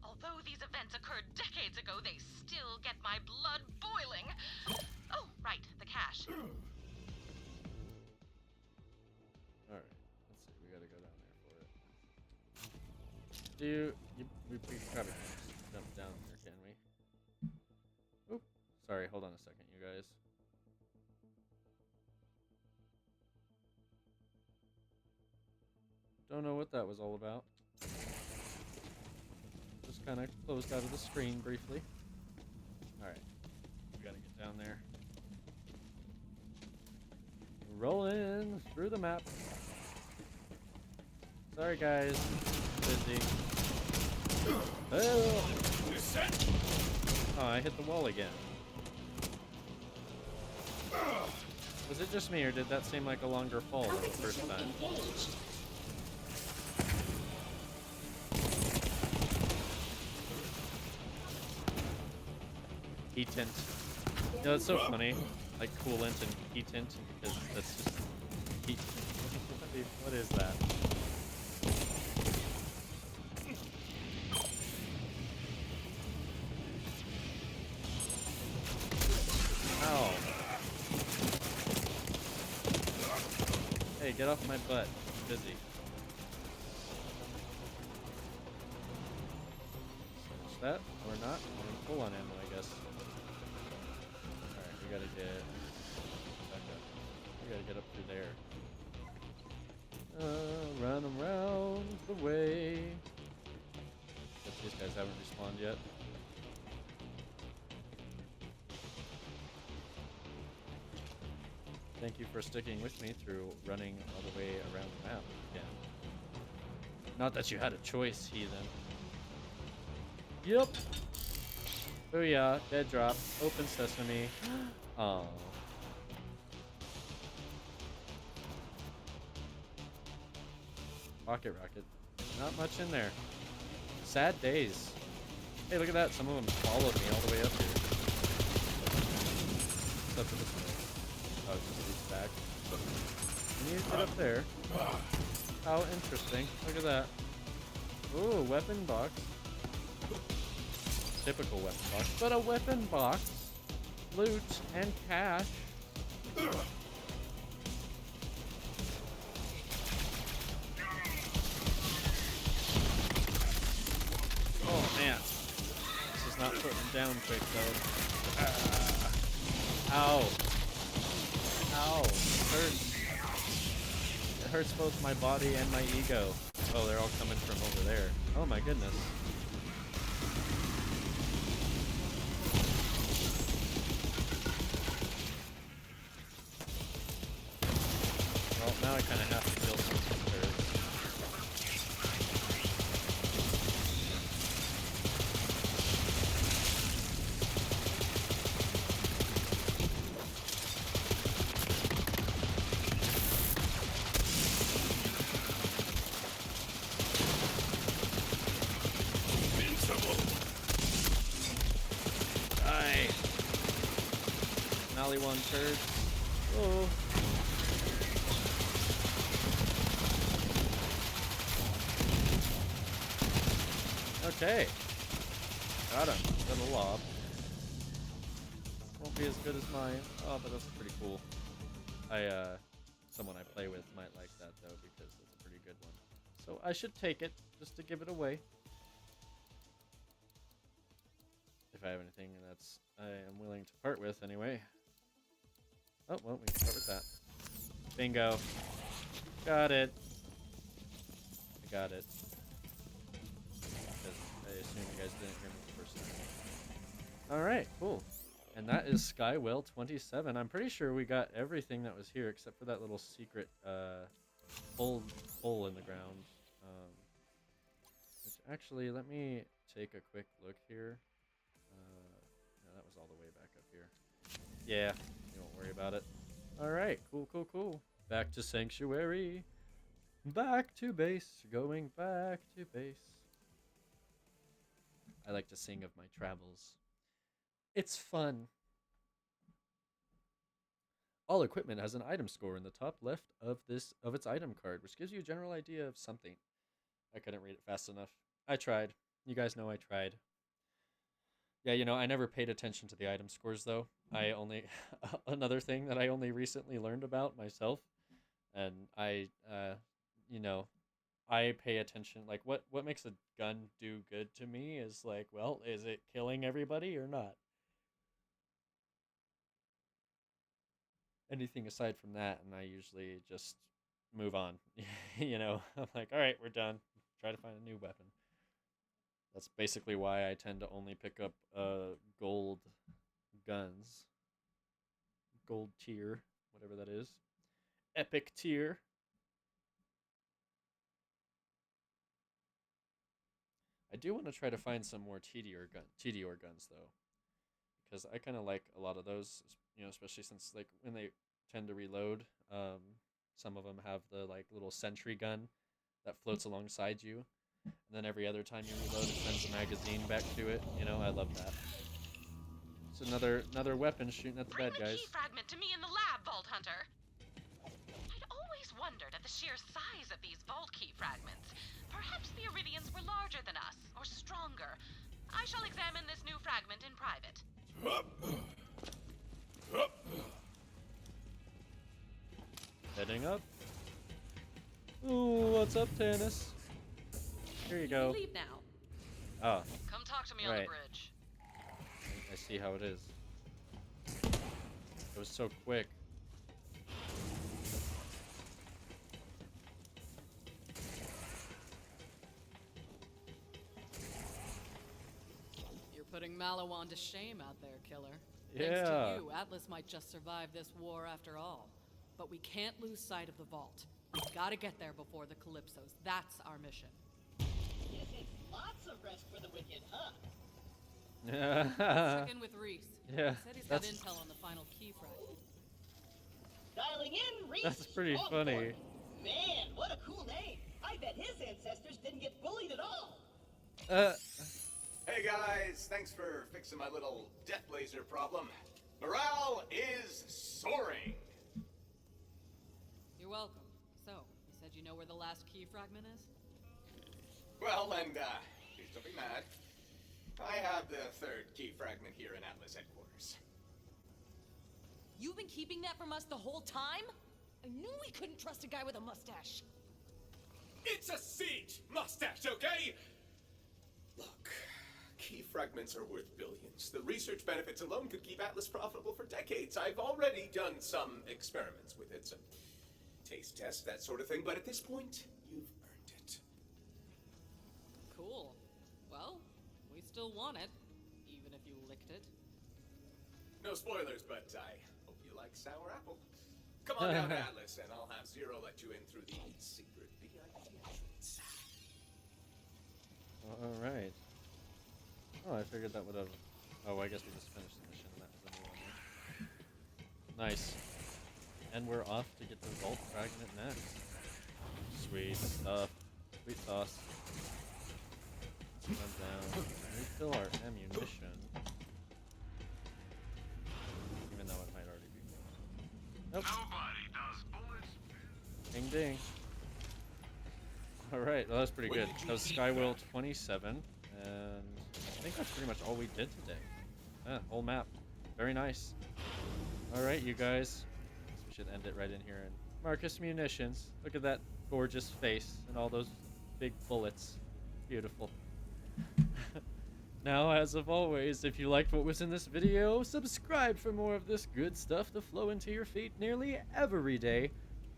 Speaker 3: Although these events occurred decades ago, they still get my blood boiling. Oh, right, the cache.
Speaker 1: Alright, let's see, we gotta go down there for it. We probably can't just jump down there, can we? Oop. Sorry, hold on a second, you guys. Don't know what that was all about. Just kind of closed out of the screen briefly. Alright, we gotta get down there. Rolling through the map. Sorry guys, busy. Oh, I hit the wall again. Was it just me, or did that seem like a longer fall than the first time? Heat tint. You know, it's so funny. Like coolant and heat tint, because that's just heat. What is that? Ow. Hey, get off my butt. I'm busy. Finish that, or not. I'm full on ammo, I guess. Alright, we gotta get back up. We gotta get up through there. Run around the way. Guess these guys haven't respawned yet. Thank you for sticking with me through running all the way around the map again. Not that you had a choice, heathen. Yep. Oh yeah, dead drop. Open sesame. Oh. Pocket rocket. Not much in there. Sad days. Hey, look at that. Some of them followed me all the way up here. What's up with this way? Oh, it's just these back. Can you get up there? How interesting. Look at that. Ooh, weapon box. Typical weapon box. But a weapon box. Loot and cash. Oh man. This is not putting down quick though. Ow. Ow. It hurts. It hurts both my body and my ego. Oh, they're all coming from over there. Oh my goodness. Well, now I kind of have to kill some of these turrets. Maliwan turds. Oh. Okay. Got him. Got a lob. Won't be as good as mine. Oh, but that's pretty cool. Someone I play with might like that though, because it's a pretty good one. So I should take it, just to give it away. If I have anything that's I am willing to part with anyway. Oh, well, we can start with that. Bingo. Got it. I got it. Because I assume you guys didn't hear me the first time. Alright, cool. And that is Skywell 27. I'm pretty sure we got everything that was here except for that little secret hole in the ground. Which actually, let me take a quick look here. No, that was all the way back up here. Yeah, you don't worry about it. Alright, cool, cool, cool. Back to Sanctuary. Back to base. Going back to base. I like to sing of my travels. It's fun. All equipment has an item score in the top left of its item card, which gives you a general idea of something. I couldn't read it fast enough. I tried. You guys know I tried. Yeah, you know, I never paid attention to the item scores though. I only another thing that I only recently learned about myself, and you know, I pay attention. Like, what makes a gun do good to me is like, well, is it killing everybody or not? Anything aside from that, and I usually just move on. You know, I'm like, all right, we're done. Try to find a new weapon. That's basically why I tend to only pick up gold guns. Gold tier, whatever that is. Epic tier. I do want to try to find some more TDR guns though, because I kind of like a lot of those, you know, especially since like when they tend to reload, some of them have the like little sentry gun that floats alongside you, and then every other time you reload, it sends a magazine back to it. You know, I love that. It's another weapon shooting at the bad guys.
Speaker 3: Bring the key fragment to me in the lab, Vault Hunter. I'd always wondered at the sheer size of these vault key fragments. Perhaps the Iridians were larger than us, or stronger. I shall examine this new fragment in private.
Speaker 1: Heading up. Ooh, what's up, Tannis? Here you go.
Speaker 3: Leave now.
Speaker 1: Oh.
Speaker 3: Come talk to me on the bridge.
Speaker 1: I see how it is. It was so quick.
Speaker 3: You're putting Maliwan to shame out there, killer.
Speaker 1: Yeah.
Speaker 3: Thanks to you, Atlas might just survive this war after all. But we can't lose sight of the vault. We gotta get there before the Calypsos. That's our mission.
Speaker 10: Yes, it's lots of rest for the wicked, huh?
Speaker 3: Check in with Reese.
Speaker 1: Yeah,
Speaker 3: He said he's got intel on the final key fragment.
Speaker 10: Dialing in, Reese.
Speaker 1: That's pretty funny.
Speaker 10: Man, what a cool name. I bet his ancestors didn't get bullied at all.
Speaker 4: Hey guys, thanks for fixing my little death laser problem. Morale is soaring.
Speaker 3: You're welcome. So, you said you know where the last key fragment is?
Speaker 4: Well, and please don't be mad. I have the third key fragment here in Atlas headquarters.
Speaker 12: You've been keeping that from us the whole time? I knew we couldn't trust a guy with a mustache.
Speaker 4: It's a siege mustache, okay? Look, key fragments are worth billions. The research benefits alone could keep Atlas profitable for decades. I've already done some experiments with it, some taste tests, that sort of thing, but at this point, you've earned it.
Speaker 3: Cool. Well, we still want it, even if you licked it.
Speaker 4: No spoilers, but I hope you like sour apple. Come on down to Atlas, and I'll have Zero let you in through the secret VIP entrance.
Speaker 1: Alright. Oh, I figured that would have... Oh, I guess we just finished the mission. That was a new one. Nice. And we're off to get the vault fragment next. Sweet stuff. Sweet sauce. Run down. Refill our ammunition. Even though it might already ding. Alright, well, that was pretty good. That was Skywheel 27, and I think that's pretty much all we did today. Yeah, whole map. Very nice. Alright, you guys. We should end it right in here. And Marcus Munitions. Look at that gorgeous face and all those big bullets. Beautiful. Now, as of always, if you liked what was in this video, subscribe for more of this good stuff to flow into your feed nearly every day.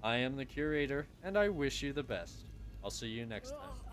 Speaker 1: I am the Curator, and I wish you the best. I'll see you next time.